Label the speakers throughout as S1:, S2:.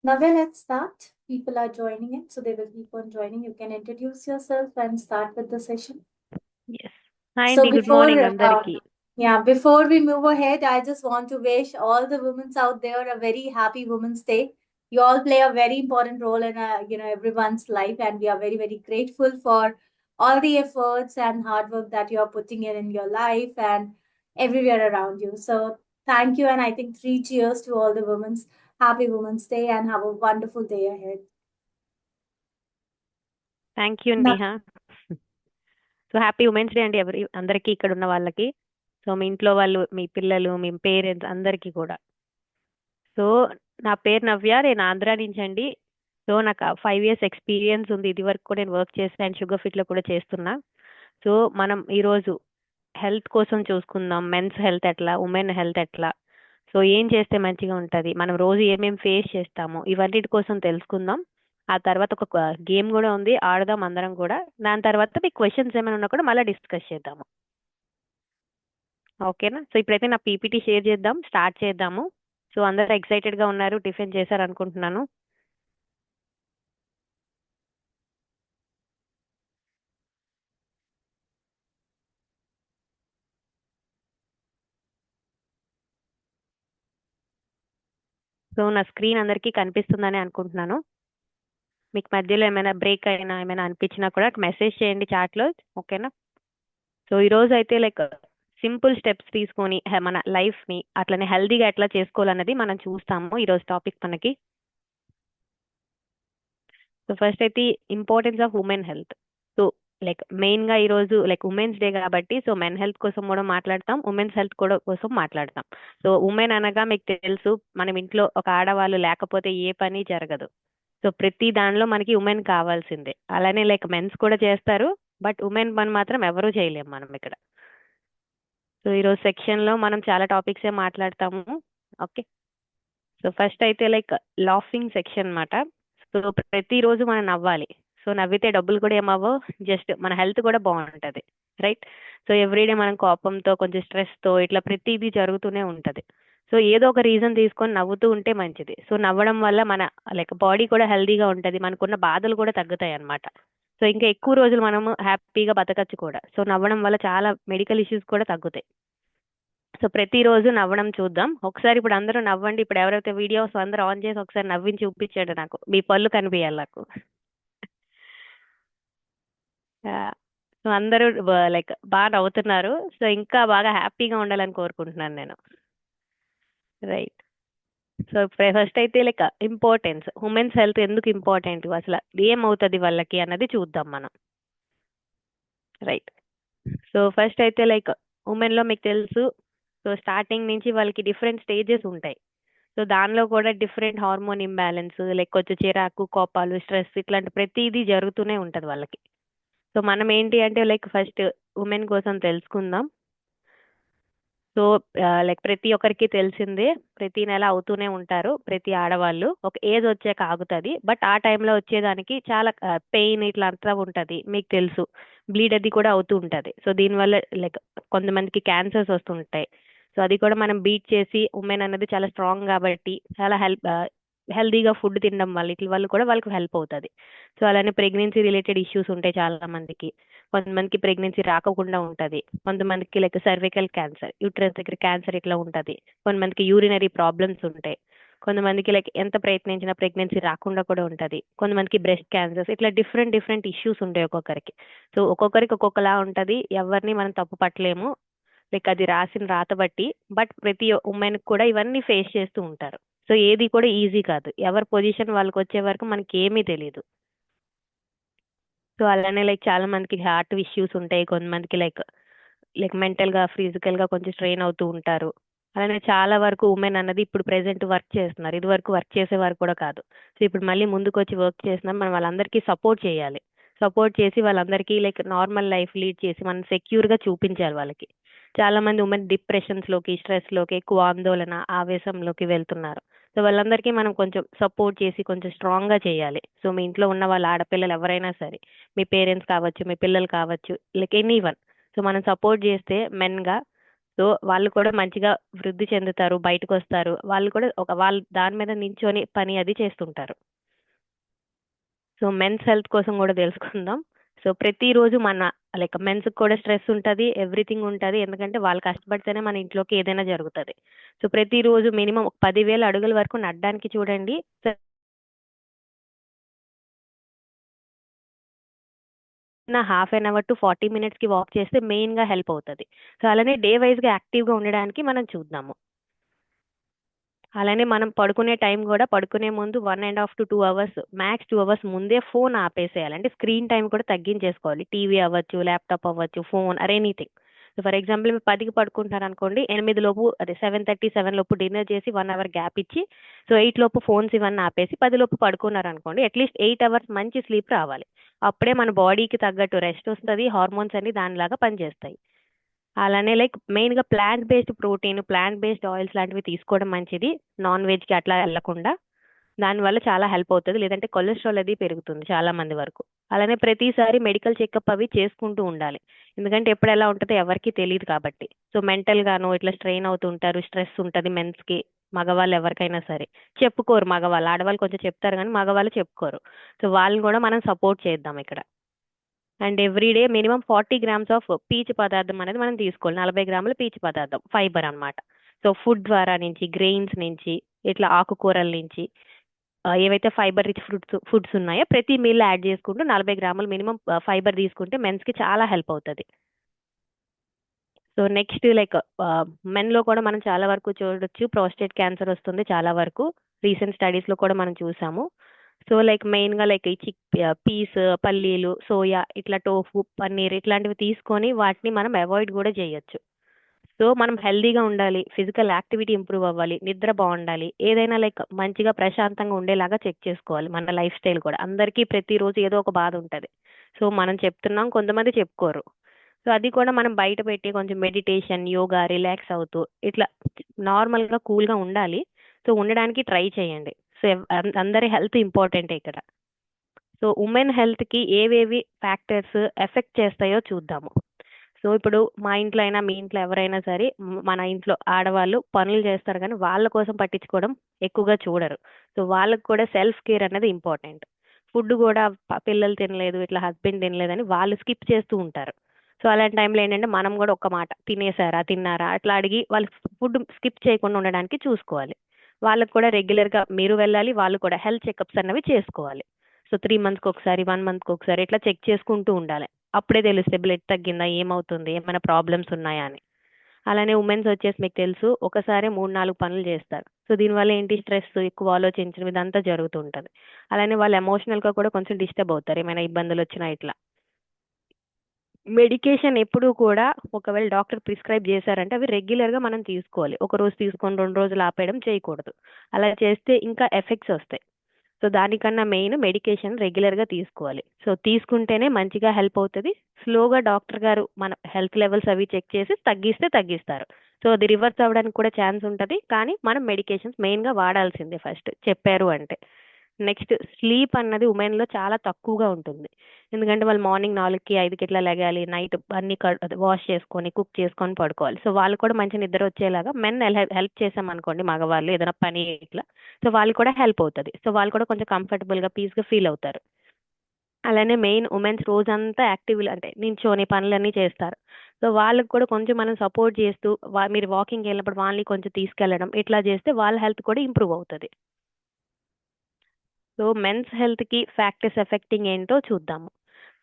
S1: Navya, let's start. People are joining in, so they will keep on joining. You can introduce yourself and start with the session.
S2: Yes. Hi
S1: So
S2: అండి, good morning
S1: before,
S2: అందరికి.
S1: before we move ahead, I just want to wish all the women out there a very happy Women's Day. You all play a very important role in everyone's life, and we are very very grateful for all the efforts and hard work that you are putting in your life and everywhere around you. So thank you, and I think three cheers to all the women's happy Women's Day and have a wonderful day ahead.
S2: Thank you
S1: Now,
S2: Neha. So happy women's day అండి అందరికీ ఇక్కడ ఉన్న వాళ్ళకి. So మీ ఇంట్లో వాళ్ళు, మీ పిల్లలు, మీ parents అందరికీ కూడా. సో నా పేరు నవ్య, నేను ఆంధ్ర నుంచి అండి. సో నాకు 5 years ఎక్స్పీరియన్స్ ఉంది. ఇది వరకు కూడా నేను వర్క్ చేస్తాను అండ్ షుగర్ ఫిట్లో కూడా చేస్తున్నా. సో మనం ఈరోజు హెల్త్ కోసం చూసుకుందాం. మెన్స్ హెల్త్ ఎట్లా, ఉమెన్ హెల్త్ ఎట్లా, సో ఏం చేస్తే మంచిగా ఉంటుంది, మనం రోజు ఏమేమి ఫేస్ చేస్తాము, ఇవన్నిటి కోసం తెలుసుకుందాం. ఆ తర్వాత ఒక గేమ్ కూడా ఉంది, ఆడదాం అందరం కూడా. దాని తర్వాత మీకు క్వశ్చన్స్ ఏమైనా ఉన్నా కూడా మళ్ళీ డిస్కస్ చేద్దాము. ఓకేనా? సో ఇప్పుడైతే నా పీపీటీ షేర్ చేద్దాం, స్టార్ట్ చేద్దాము. సో అందరూ ఎక్సైటెడ్గా ఉన్నారు, టిఫిన్ చేశారు అనుకుంటున్నాను. సో నా స్క్రీన్ అందరికీ కనిపిస్తుందని అనుకుంటున్నాను. మీకు మధ్యలో ఏమైనా బ్రేక్ అయినా ఏమైనా అనిపించినా కూడా మెసేజ్ చేయండి చాట్లో. ఓకేనా? సో ఈరోజు అయితే లైక్ సింపుల్ స్టెప్స్ తీసుకొని మన లైఫ్ని అట్లనే హెల్దీగా ఎట్లా చేసుకోవాలన్నది మనం చూస్తాము ఈరోజు టాపిక్ మనకి. సో ఫస్ట్ అయితే importance of women health. So like మెయిన్గా ఈరోజు లైక్ ఉమెన్స్ డే కాబట్టి సో మెన్ హెల్త్ కోసం కూడా మాట్లాడతాం, ఉమెన్స్ హెల్త్ కూడా కోసం మాట్లాడతాం. సో ఉమెన్ అనగా మీకు తెలుసు, మనం ఇంట్లో ఒక ఆడవాళ్ళు లేకపోతే ఏ పని జరగదు. సో ప్రతి దానిలో మనకి ఉమెన్ కావాల్సిందే. అలానే లైక్ మెన్స్ కూడా చేస్తారు, బట్ ఉమెన్ పని మాత్రం ఎవరూ చేయలేము మనం ఇక్కడ. సో ఈరోజు సెక్షన్లో మనం చాలా టాపిక్సే మాట్లాడతాము. ఓకే. సో ఫస్ట్ అయితే లైక్ లాఫింగ్ సెక్షన్ అన్నమాట. సో ప్రతిరోజు మనం నవ్వాలి. సో నవ్వితే డబ్బులు కూడా ఏమవ్వవు, జస్ట్ మన హెల్త్ కూడా బాగుంటుంది, రైట్? సో ఎవ్రీడే మనం కోపంతో కొంచెం స్ట్రెస్తో ఇట్లా ప్రతిదీ జరుగుతూనే ఉంటుంది. సో ఏదో ఒక రీజన్ తీసుకొని నవ్వుతూ ఉంటే మంచిది. సో నవ్వడం వల్ల మన లైక్ బాడీ కూడా హెల్తీగా ఉంటుంది, మనకున్న బాధలు కూడా తగ్గుతాయి అన్నమాట. సో ఇంకా ఎక్కువ రోజులు మనము హ్యాపీగా బతకచ్చు కూడా. సో నవ్వడం వల్ల చాలా మెడికల్ ఇష్యూస్ కూడా తగ్గుతాయి. సో ప్రతిరోజు నవ్వడం చూద్దాం. ఒకసారి ఇప్పుడు అందరూ నవ్వండి. ఇప్పుడు ఎవరైతే వీడియోస్ అందరూ ఆన్ చేసి ఒకసారి నవ్వించి చూపించాడు నాకు, మీ పళ్ళు కనిపించాలి నాకు. సో అందరూ లైక్ బాగా నవ్వుతున్నారు. సో ఇంకా బాగా హ్యాపీగా ఉండాలని కోరుకుంటున్నాను నేను, రైట్? సో ఫస్ట్ అయితే లైక్ ఇంపార్టెన్స్, ఉమెన్స్ హెల్త్ ఎందుకు ఇంపార్టెంట్, అసలు ఏమవుతుంది వాళ్ళకి అన్నది చూద్దాం మనం, రైట్? సో ఫస్ట్ అయితే లైక్ ఉమెన్లో మీకు తెలుసు, సో స్టార్టింగ్ నుంచి వాళ్ళకి డిఫరెంట్ స్టేజెస్ ఉంటాయి. సో దానిలో కూడా డిఫరెంట్ హార్మోన్ ఇంబ్యాలెన్స్, లైక్ కొంచెం చిరాకు, కోపాలు, స్ట్రెస్ ఇట్లాంటి ప్రతిదీ జరుగుతూనే ఉంటుంది వాళ్ళకి. సో మనం ఏంటి అంటే లైక్ ఫస్ట్ ఉమెన్ కోసం తెలుసుకుందాం. సో లైక్ ప్రతి ఒక్కరికి తెలిసిందే, ప్రతి నెల అవుతూనే ఉంటారు ప్రతి ఆడవాళ్ళు. ఒక ఏజ్ వచ్చాక ఆగుతుంది, బట్ ఆ టైంలో వచ్చేదానికి చాలా పెయిన్ ఇట్లా అంతా ఉంటుంది, మీకు తెలుసు. బ్లీడ్ అది కూడా అవుతూ ఉంటుంది. సో దీనివల్ల లైక్ కొంతమందికి క్యాన్సర్స్ వస్తుంటాయి. సో అది కూడా మనం బీట్ చేసి, ఉమెన్ అనేది చాలా స్ట్రాంగ్ కాబట్టి చాలా హెల్దీగా ఫుడ్ తినడం వల్ల ఇట్ల వల్ల కూడా వాళ్ళకి హెల్ప్ అవుతుంది. సో అలానే ప్రెగ్నెన్సీ రిలేటెడ్ ఇష్యూస్ ఉంటాయి చాలా మందికి. కొంతమందికి ప్రెగ్నెన్సీ రాకుండా ఉంటుంది, కొంతమందికి లైక్ సర్వికల్ క్యాన్సర్, యూట్రస్ దగ్గర క్యాన్సర్ ఇట్లా ఉంటుంది, కొంతమందికి యూరినరీ ప్రాబ్లమ్స్ ఉంటాయి, కొంతమందికి లైక్ ఎంత ప్రయత్నించినా ప్రెగ్నెన్సీ రాకుండా కూడా ఉంటుంది, కొంతమందికి బ్రెస్ట్ క్యాన్సర్స్, ఇట్లా డిఫరెంట్ డిఫరెంట్ ఇష్యూస్ ఉంటాయి ఒక్కొక్కరికి. సో ఒక్కొక్కరికి ఒక్కొక్కలా ఉంటుంది, ఎవరిని మనం తప్పు పట్టలేము, లైక్ అది రాసిన రాత బట్టి. బట్ ప్రతి ఉమెన్ కూడా ఇవన్నీ ఫేస్ చేస్తూ ఉంటారు. సో ఏది కూడా ఈజీ కాదు, ఎవరి పొజిషన్ వాళ్ళకి వచ్చే వరకు మనకి ఏమీ తెలియదు. సో అలానే లైక్ చాలా మందికి హార్ట్ ఇష్యూస్ ఉంటాయి, కొంతమందికి లైక్ లైక్ మెంటల్గా ఫిజికల్గా కొంచెం స్ట్రెయిన్ అవుతూ ఉంటారు. అలానే చాలా వరకు ఉమెన్ అన్నది ఇప్పుడు ప్రెసెంట్ వర్క్ చేస్తున్నారు, ఇది వరకు వర్క్ చేసేవారు కూడా కాదు. సో ఇప్పుడు మళ్ళీ ముందుకు వచ్చి వర్క్ చేస్తున్నారు, మనం వాళ్ళందరికీ సపోర్ట్ చేయాలి. సపోర్ట్ చేసి వాళ్ళందరికీ లైక్ నార్మల్ లైఫ్ లీడ్ చేసి మనం సెక్యూర్గా చూపించాలి వాళ్ళకి. చాలా మంది ఉమెన్ డిప్రెషన్స్లోకి, స్ట్రెస్లోకి, ఎక్కువ ఆందోళన, ఆవేశంలోకి వెళ్తున్నారు. సో వాళ్ళందరికీ మనం కొంచెం సపోర్ట్ చేసి కొంచెం స్ట్రాంగ్గా చేయాలి. సో మీ ఇంట్లో ఉన్న వాళ్ళ ఆడపిల్లలు ఎవరైనా సరే, మీ పేరెంట్స్ కావచ్చు, మీ పిల్లలు కావచ్చు, లైక్ ఎనీ వన్. సో మనం సపోర్ట్ చేస్తే మెన్గా సో వాళ్ళు కూడా మంచిగా వృద్ధి చెందుతారు, బయటకు వస్తారు. వాళ్ళు కూడా వాళ్ళు దాని మీద నించొని పని అది చేస్తుంటారు. సో మెన్స్ హెల్త్ కోసం కూడా తెలుసుకుందాం. సో ప్రతిరోజు మన లైక్ మెన్స్ కూడా స్ట్రెస్ ఉంటుంది, ఎవ్రీథింగ్ ఉంటుంది. ఎందుకంటే వాళ్ళు కష్టపడితేనే మన ఇంట్లోకి ఏదైనా జరుగుతుంది. సో ప్రతిరోజు మినిమం 10,000 అడుగుల వరకు నడడానికి చూడండి. హాఫ్ అన్ అవర్ టు 40 మినిట్స్కి వాక్ చేస్తే మెయిన్గా హెల్ప్ అవుతుంది. సో అలానే డే వైజ్గా యాక్టివ్గా ఉండడానికి మనం చూద్దాము. అలానే మనం పడుకునే టైం కూడా పడుకునే ముందు 1.5 to 2 అవర్స్, మ్యాక్స్ 2 అవర్స్ ముందే ఫోన్ ఆపేసేయాలి. అంటే స్క్రీన్ టైం కూడా తగ్గించేసుకోవాలి. టీవీ అవ్వచ్చు, ల్యాప్టాప్ అవ్వచ్చు, phone anything. So for example మీరు 10కి పడుకుంటారు అనుకోండి, 8 లోపు అదే 7:30, 7 లోపు డిన్నర్ చేసి 1 అవర్ గ్యాప్ ఇచ్చి, సో 8 లోపు ఫోన్స్ ఇవన్నీ ఆపేసి 10 లోపు పడుకున్నారు అనుకోండి, అట్లీస్ట్ 8 అవర్స్ మంచి స్లీప్ రావాలి. అప్పుడే మన బాడీకి తగ్గట్టు రెస్ట్ వస్తుంది, హార్మోన్స్ అన్ని దానిలాగా పనిచేస్తాయి. అలానే లైక్ మెయిన్గా plant based protein, plant based oils లాంటివి తీసుకోవడం మంచిది. నాన్ వెజ్కి అట్లా వెళ్ళకుండా దానివల్ల చాలా హెల్ప్ అవుతుంది. లేదంటే కొలెస్ట్రాల్ అది పెరుగుతుంది చాలా మంది వరకు. అలానే ప్రతిసారి మెడికల్ చెకప్ అవి చేసుకుంటూ ఉండాలి. ఎందుకంటే ఎప్పుడు ఎలా ఉంటుందో ఎవరికి తెలియదు కాబట్టి. సో మెంటల్గాను ఇట్లా స్ట్రెయిన్ అవుతుంటారు, స్ట్రెస్ ఉంటుంది మెన్స్కి. మగవాళ్ళు ఎవరికైనా సరే చెప్పుకోరు. మగవాళ్ళు, ఆడవాళ్ళు కొంచెం చెప్తారు కానీ మగవాళ్ళు చెప్పుకోరు. సో వాళ్ళని కూడా మనం సపోర్ట్ చేద్దాం ఇక్కడ. And everyday minimum 40 grams of పీచు పదార్థం అనేది మనం తీసుకోవాలి. 40 గ్రాముల పీచు పదార్థం, ఫైబర్ అన్నమాట. సో ఫుడ్ ద్వారా నుంచి, గ్రెయిన్స్ నుంచి, ఇట్లా ఆకుకూరల నుంచి ఏవైతే ఫైబర్ రిచ్ ఫుడ్స్ ఉన్నాయో ప్రతి మీల్ యాడ్ చేసుకుంటూ 40 గ్రాములు మినిమం ఫైబర్ తీసుకుంటే మెన్స్కి చాలా హెల్ప్ అవుతుంది. సో నెక్స్ట్ లైక్ మెన్లో కూడా మనం చాలా వరకు చూడొచ్చు, ప్రోస్టేట్ క్యాన్సర్ వస్తుంది చాలా వరకు. రీసెంట్ స్టడీస్లో కూడా మనం చూసాము. సో లైక్ మెయిన్గా లైక్ ఈ పీస్, పల్లీలు, సోయా, ఇట్లా టోఫు, పన్నీర్ ఇట్లాంటివి తీసుకొని వాటిని మనం అవాయిడ్ కూడా చేయొచ్చు. సో మనం హెల్దీగా ఉండాలి, ఫిజికల్ యాక్టివిటీ ఇంప్రూవ్ అవ్వాలి, నిద్ర బాగుండాలి, ఏదైనా లైక్ మంచిగా ప్రశాంతంగా ఉండేలాగా చెక్ చేసుకోవాలి. మన లైఫ్ స్టైల్ కూడా అందరికీ ప్రతిరోజు ఏదో ఒక బాధ ఉంటుంది. సో మనం చెప్తున్నాం, కొంతమంది చెప్పుకోరు. సో అది కూడా మనం బయట పెట్టి కొంచెం మెడిటేషన్, యోగా, రిలాక్స్ అవుతూ ఇట్లా నార్మల్గా కూల్గా ఉండాలి. సో ఉండడానికి ట్రై చేయండి. సో అందరి హెల్త్ ఇంపార్టెంట్ ఇక్కడ. సో ఉమెన్ హెల్త్కి ఏవేవి ఫ్యాక్టర్స్ ఎఫెక్ట్ చేస్తాయో చూద్దాము. సో ఇప్పుడు మా ఇంట్లో అయినా మీ ఇంట్లో ఎవరైనా సరే, మన ఇంట్లో ఆడవాళ్ళు పనులు చేస్తారు కానీ వాళ్ళ కోసం పట్టించుకోవడం ఎక్కువగా చూడరు. సో వాళ్ళకు కూడా సెల్ఫ్ కేర్ అనేది ఇంపార్టెంట్. ఫుడ్ కూడా పిల్లలు తినలేదు, ఇట్లా హస్బెండ్ తినలేదని వాళ్ళు స్కిప్ చేస్తూ ఉంటారు. సో అలాంటి టైంలో ఏంటంటే మనం కూడా ఒక మాట, తినేసారా, తిన్నారా అట్లా అడిగి వాళ్ళు ఫుడ్ స్కిప్ చేయకుండా ఉండడానికి చూసుకోవాలి. వాళ్ళకు కూడా రెగ్యులర్గా మీరు వెళ్ళాలి, వాళ్ళు కూడా హెల్త్ చెకప్స్ అన్నవి చేసుకోవాలి. సో 3 మంత్స్కి ఒకసారి, 1 మంత్కి ఒకసారి ఇట్లా చెక్ చేసుకుంటూ ఉండాలి. అప్పుడే తెలుస్తే బ్లడ్ తగ్గిందా, ఏమవుతుంది, ఏమైనా ప్రాబ్లమ్స్ ఉన్నాయా అని. అలానే ఉమెన్స్ వచ్చేసి మీకు తెలుసు ఒకసారి 3-4 పనులు చేస్తారు. సో దీనివల్ల ఏంటి, స్ట్రెస్, ఎక్కువ ఆలోచించడం ఇదంతా జరుగుతుంటుంది. అలానే వాళ్ళు ఎమోషనల్గా కూడా కొంచెం డిస్టర్బ్ అవుతారు, ఏమైనా ఇబ్బందులు వచ్చినా ఇట్లా. మెడికేషన్ ఎప్పుడూ కూడా ఒకవేళ డాక్టర్ ప్రిస్క్రైబ్ చేశారంటే అవి రెగ్యులర్గా మనం తీసుకోవాలి. ఒక రోజు తీసుకొని 2 రోజులు ఆపేయడం చేయకూడదు. అలా చేస్తే ఇంకా ఎఫెక్ట్స్ వస్తాయి. సో దానికన్నా మెయిన్ మెడికేషన్ రెగ్యులర్గా తీసుకోవాలి. సో తీసుకుంటేనే మంచిగా హెల్ప్ అవుతుంది. స్లోగా డాక్టర్ గారు మన హెల్త్ లెవెల్స్ అవి చెక్ చేసి తగ్గిస్తారు. సో అది రివర్స్ అవ్వడానికి కూడా ఛాన్స్ ఉంటుంది. కానీ మనం మెడికేషన్స్ మెయిన్గా వాడాల్సిందే ఫస్ట్ చెప్పారు అంటే. నెక్స్ట్ స్లీప్ అన్నది ఉమెన్లో చాలా తక్కువగా ఉంటుంది. ఎందుకంటే వాళ్ళు మార్నింగ్ 4కి 5కి ఇట్లా లెగాలి, నైట్ అన్ని వాష్ చేసుకొని కుక్ చేసుకొని పడుకోవాలి. సో వాళ్ళు కూడా మంచి నిద్ర వచ్చేలాగా మెన్ హెల్ప్ చేసామనుకోండి, మగవాళ్ళు ఏదైనా పని ఇట్లా, సో వాళ్ళు కూడా హెల్ప్ అవుతుంది. సో వాళ్ళు కూడా కొంచెం కంఫర్టబుల్గా పీస్గా ఫీల్ అవుతారు. అలానే మెయిన్ ఉమెన్స్ రోజంతా యాక్టివ్ అంటే నించోని పనులన్నీ చేస్తారు. సో వాళ్ళకి కూడా కొంచెం మనం సపోర్ట్ చేస్తూ మీరు వాకింగ్ వెళ్ళినప్పుడు వాళ్ళని కొంచెం తీసుకెళ్ళడం ఇట్లా చేస్తే వాళ్ళ హెల్త్ కూడా ఇంప్రూవ్ అవుతుంది. సో మెన్స్ హెల్త్కి ఫ్యాక్టర్స్ ఎఫెక్టింగ్ ఏంటో చూద్దాము.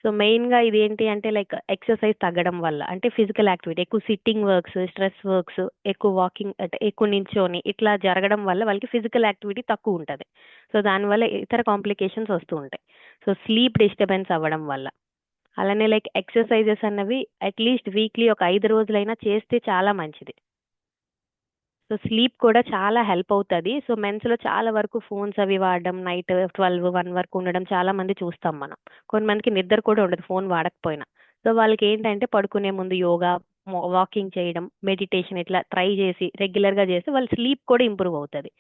S2: సో మెయిన్గా ఇది ఏంటి అంటే లైక్ ఎక్సర్సైజ్ తగ్గడం వల్ల, అంటే ఫిజికల్ యాక్టివిటీ, ఎక్కువ సిట్టింగ్ వర్క్స్, స్ట్రెస్ వర్క్స్, ఎక్కువ వాకింగ్ అంటే ఎక్కువ నించోని ఇట్లా జరగడం వల్ల వాళ్ళకి ఫిజికల్ యాక్టివిటీ తక్కువ ఉంటుంది. సో దానివల్ల ఇతర కాంప్లికేషన్స్ వస్తూ ఉంటాయి. సో స్లీప్ డిస్టర్బెన్స్ అవ్వడం వల్ల. అలానే లైక్ ఎక్సర్సైజెస్ అన్నవి అట్లీస్ట్ వీక్లీ ఒక 5 రోజులైనా చేస్తే చాలా మంచిది. సో స్లీప్ కూడా చాలా హెల్ప్ అవుతుంది. సో మెన్స్లో చాలా వరకు ఫోన్స్ అవి వాడడం, నైట్ 12, 1 వరకు ఉండడం చాలా మంది చూస్తాం మనం. కొంతమందికి నిద్ర కూడా ఉండదు ఫోన్ వాడకపోయినా. సో వాళ్ళకి ఏంటంటే పడుకునే ముందు యోగా, వాకింగ్ చేయడం, మెడిటేషన్ ఇట్లా ట్రై చేసి రెగ్యులర్గా చేస్తే వాళ్ళ స్లీప్ కూడా ఇంప్రూవ్ అవుతుంది.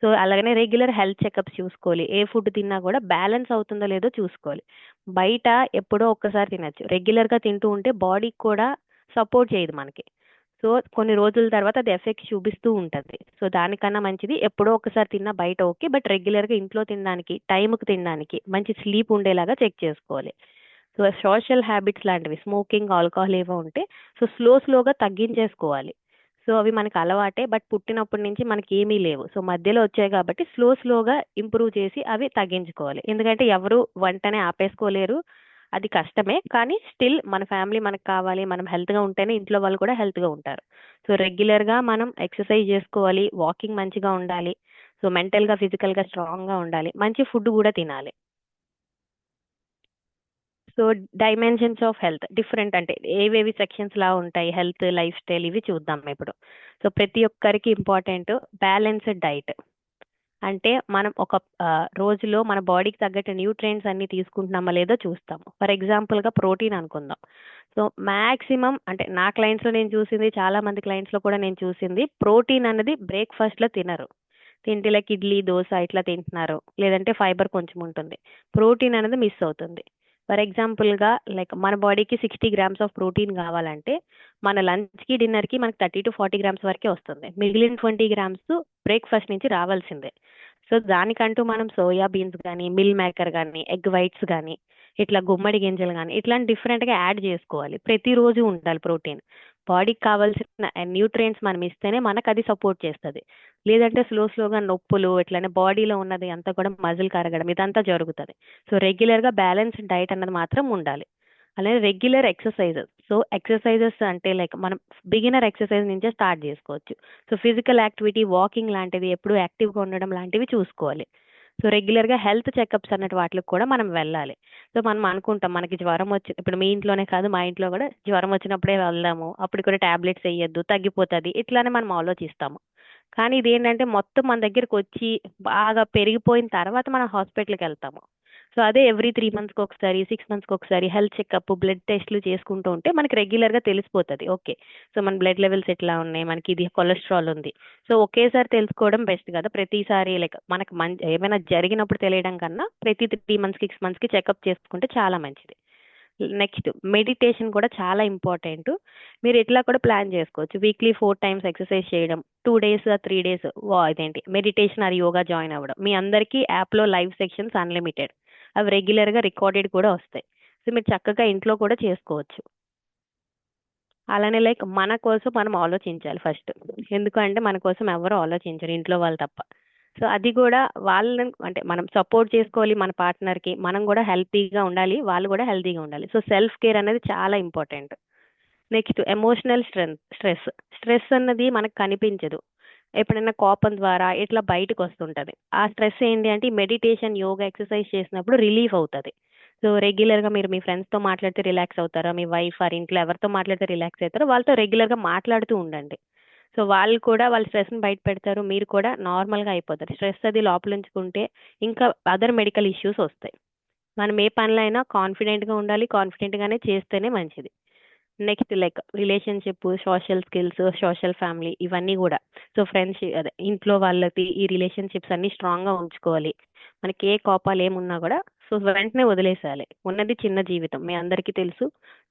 S2: సో అలాగనే రెగ్యులర్ హెల్త్ చెకప్స్ చూసుకోవాలి. ఏ ఫుడ్ తిన్నా కూడా బ్యాలెన్స్ అవుతుందో లేదో చూసుకోవాలి. బయట ఎప్పుడో ఒక్కసారి తినచ్చు, రెగ్యులర్గా తింటూ ఉంటే బాడీకి కూడా సపోర్ట్ చేయదు మనకి. సో కొన్ని రోజుల తర్వాత అది ఎఫెక్ట్ చూపిస్తూ ఉంటుంది. సో దానికన్నా మంచిది ఎప్పుడో ఒకసారి తిన్నా బయట ఓకే, బట్ రెగ్యులర్గా ఇంట్లో తినడానికి, టైంకి తినడానికి, మంచి స్లీప్ ఉండేలాగా చెక్ చేసుకోవాలి. సో సోషల్ హ్యాబిట్స్ లాంటివి స్మోకింగ్, ఆల్కహాల్ ఏవో ఉంటే సో స్లోగా తగ్గించేసుకోవాలి. సో అవి మనకు అలవాటే, బట్ పుట్టినప్పటి నుంచి మనకి ఏమీ లేవు. సో మధ్యలో వచ్చాయి కాబట్టి స్లోగా ఇంప్రూవ్ చేసి అవి తగ్గించుకోవాలి. ఎందుకంటే ఎవరు వంటనే ఆపేసుకోలేరు, అది కష్టమే. కానీ స్టిల్ మన ఫ్యామిలీ మనకు కావాలి, మనం హెల్త్గా ఉంటేనే ఇంట్లో వాళ్ళు కూడా హెల్త్గా ఉంటారు. సో రెగ్యులర్గా మనం ఎక్సర్సైజ్ చేసుకోవాలి, వాకింగ్ మంచిగా ఉండాలి, సో మెంటల్గా ఫిజికల్గా స్ట్రాంగ్గా ఉండాలి, మంచి ఫుడ్ కూడా తినాలి. So dimensions of health different, అంటే ఏవేవి సెక్షన్స్ లా ఉంటాయి, హెల్త్, లైఫ్ స్టైల్, ఇవి చూద్దాం ఇప్పుడు. సో ప్రతి ఒక్కరికి ఇంపార్టెంట్ బ్యాలెన్స్డ్ డైట్. అంటే మనం ఒక రోజులో మన బాడీకి తగ్గట్టు న్యూట్రియంట్స్ అన్ని తీసుకుంటున్నామా లేదో చూస్తాము. ఫర్ ఎగ్జాంపుల్గా ప్రోటీన్ అనుకుందాం. సో మ్యాక్సిమం అంటే నా క్లయింట్స్లో నేను చూసింది, చాలా మంది క్లయింట్స్లో కూడా నేను చూసింది, ప్రోటీన్ అనేది బ్రేక్ఫాస్ట్లో తినరు. తింటే లైక్ ఇడ్లీ, దోశ ఇట్లా తింటున్నారు, లేదంటే ఫైబర్ కొంచెం ఉంటుంది, ప్రోటీన్ అనేది మిస్ అవుతుంది. ఫర్ ఎగ్జాంపుల్గా లైక్ మన బాడీకి 60 గ్రామ్స్ ఆఫ్ ప్రోటీన్ కావాలంటే మన లంచ్కి, డిన్నర్కి మనకి 30 to 40 గ్రామ్స్ వరకే వస్తుంది. మిగిలిన 20 గ్రామ్స్ బ్రేక్ఫాస్ట్ నుంచి రావాల్సిందే. సో దానికంటూ మనం సోయా బీన్స్ కానీ, మిల్ మేకర్ కానీ, ఎగ్ వైట్స్ కానీ, ఇట్లా గుమ్మడి గింజలు కానీ ఇట్లాంటి డిఫరెంట్గా యాడ్ చేసుకోవాలి. ప్రతిరోజు ఉండాలి ప్రోటీన్. బాడీకి కావాల్సిన న్యూట్రియంట్స్ మనం ఇస్తేనే మనకు అది సపోర్ట్ చేస్తుంది. లేదంటే స్లోగా నొప్పులు, ఇట్లానే బాడీలో ఉన్నది అంతా కూడా మజిల్ కరగడం ఇదంతా జరుగుతుంది. సో రెగ్యులర్గా బ్యాలెన్స్డ్ డైట్ అన్నది మాత్రం ఉండాలి. అలానే రెగ్యులర్ ఎక్సర్సైజెస్. సో ఎక్సర్సైజెస్ అంటే లైక్ మనం బిగినర్ ఎక్సర్సైజ్ నుంచే స్టార్ట్ చేసుకోవచ్చు. సో ఫిజికల్ యాక్టివిటీ, వాకింగ్ లాంటివి, ఎప్పుడు యాక్టివ్గా ఉండడం లాంటివి చూసుకోవాలి. సో రెగ్యులర్గా హెల్త్ చెకప్స్ అన్నట్టు వాటికి కూడా మనం వెళ్ళాలి. సో మనం అనుకుంటాం మనకి జ్వరం వచ్చి, ఇప్పుడు మీ ఇంట్లోనే కాదు మా ఇంట్లో కూడా జ్వరం వచ్చినప్పుడే వెళ్దాము, అప్పుడు కూడా టాబ్లెట్స్ వేయొద్దు, తగ్గిపోతుంది, ఇట్లానే మనం ఆలోచిస్తాము. కానీ ఇదేంటంటే మొత్తం మన దగ్గరికి వచ్చి బాగా పెరిగిపోయిన తర్వాత మనం హాస్పిటల్కి వెళ్తాము. సో అదే ఎవ్రీ 3 monthsకి ఒకసారి, 6 monthsకి ఒకసారి హెల్త్ చెకప్, బ్లడ్ టెస్ట్లు చేసుకుంటూ ఉంటే మనకి రెగ్యులర్గా తెలిసిపోతుంది. ఓకే, సో మన బ్లడ్ లెవెల్స్ ఎట్లా ఉన్నాయి, మనకి ఇది కొలెస్ట్రాల్ ఉంది. సో ఒకేసారి తెలుసుకోవడం బెస్ట్ కదా, ప్రతిసారి లైక్ మనకు ఏమైనా జరిగినప్పుడు తెలియడం కన్నా ప్రతి 3 months, 6 monthsకి చెకప్ చేసుకుంటే చాలా మంచిది. నెక్స్ట్ మెడిటేషన్ కూడా చాలా ఇంపార్టెంట్. మీరు ఇట్లా కూడా ప్లాన్ చేసుకోవచ్చు, వీక్లీ 4 times ఎక్సర్సైజ్ చేయడం, 2 days 3 days ఇదేంటి మెడిటేషన్ ఆర్ యోగా జాయిన్ అవ్వడం. మీ అందరికీ యాప్లో లైవ్ సెక్షన్స్ అన్లిమిటెడ్, అవి రెగ్యులర్గా రికార్డెడ్ కూడా వస్తాయి. సో మీరు చక్కగా ఇంట్లో కూడా చేసుకోవచ్చు. అలానే లైక్ మన కోసం మనం ఆలోచించాలి ఫస్ట్, ఎందుకంటే మన కోసం ఎవరు ఆలోచించరు ఇంట్లో వాళ్ళు తప్ప. సో అది కూడా వాళ్ళని అంటే మనం సపోర్ట్ చేసుకోవాలి మన పార్ట్నర్కి, మనం కూడా హెల్తీగా ఉండాలి, వాళ్ళు కూడా హెల్తీగా ఉండాలి. సో సెల్ఫ్ కేర్ అనేది చాలా ఇంపార్టెంట్. నెక్స్ట్ ఎమోషనల్ స్ట్రెస్ అన్నది మనకు కనిపించదు, ఎప్పుడైనా కోపం ద్వారా ఇట్లా బయటకు వస్తుంటది. ఆ స్ట్రెస్ ఏంటి అంటే మెడిటేషన్, యోగా, ఎక్సర్సైజ్ చేసినప్పుడు రిలీఫ్ అవుతుంది. సో రెగ్యులర్గా మీరు మీ ఫ్రెండ్స్తో మాట్లాడితే రిలాక్స్ అవుతారా, మీ వైఫ్ ఆర్ ఇంట్లో ఎవరితో మాట్లాడితే రిలాక్స్ అవుతారో వాళ్ళతో రెగ్యులర్గా మాట్లాడుతూ ఉండండి. సో వాళ్ళు కూడా వాళ్ళ స్ట్రెస్ని బయట పెడతారు, మీరు కూడా నార్మల్గా అయిపోతారు. స్ట్రెస్ అది లోపల ఉంచుకుంటే ఇంకా అదర్ మెడికల్ ఇష్యూస్ వస్తాయి. మనం ఏ పనులు అయినా కాన్ఫిడెంట్గా ఉండాలి, కాన్ఫిడెంట్గానే చేస్తేనే మంచిది. Next like relationship, social skills, social family, ఇవన్నీ కూడా. సో ఫ్రెండ్షిప్ అదే ఇంట్లో వాళ్ళకి ఈ రిలేషన్షిప్స్ అన్ని స్ట్రాంగ్గా ఉంచుకోవాలి. మనకి ఏ కోపాలు ఏమున్నా కూడా సో వెంటనే వదిలేసేయాలి. ఉన్నది చిన్న జీవితం, మీ అందరికీ తెలుసు.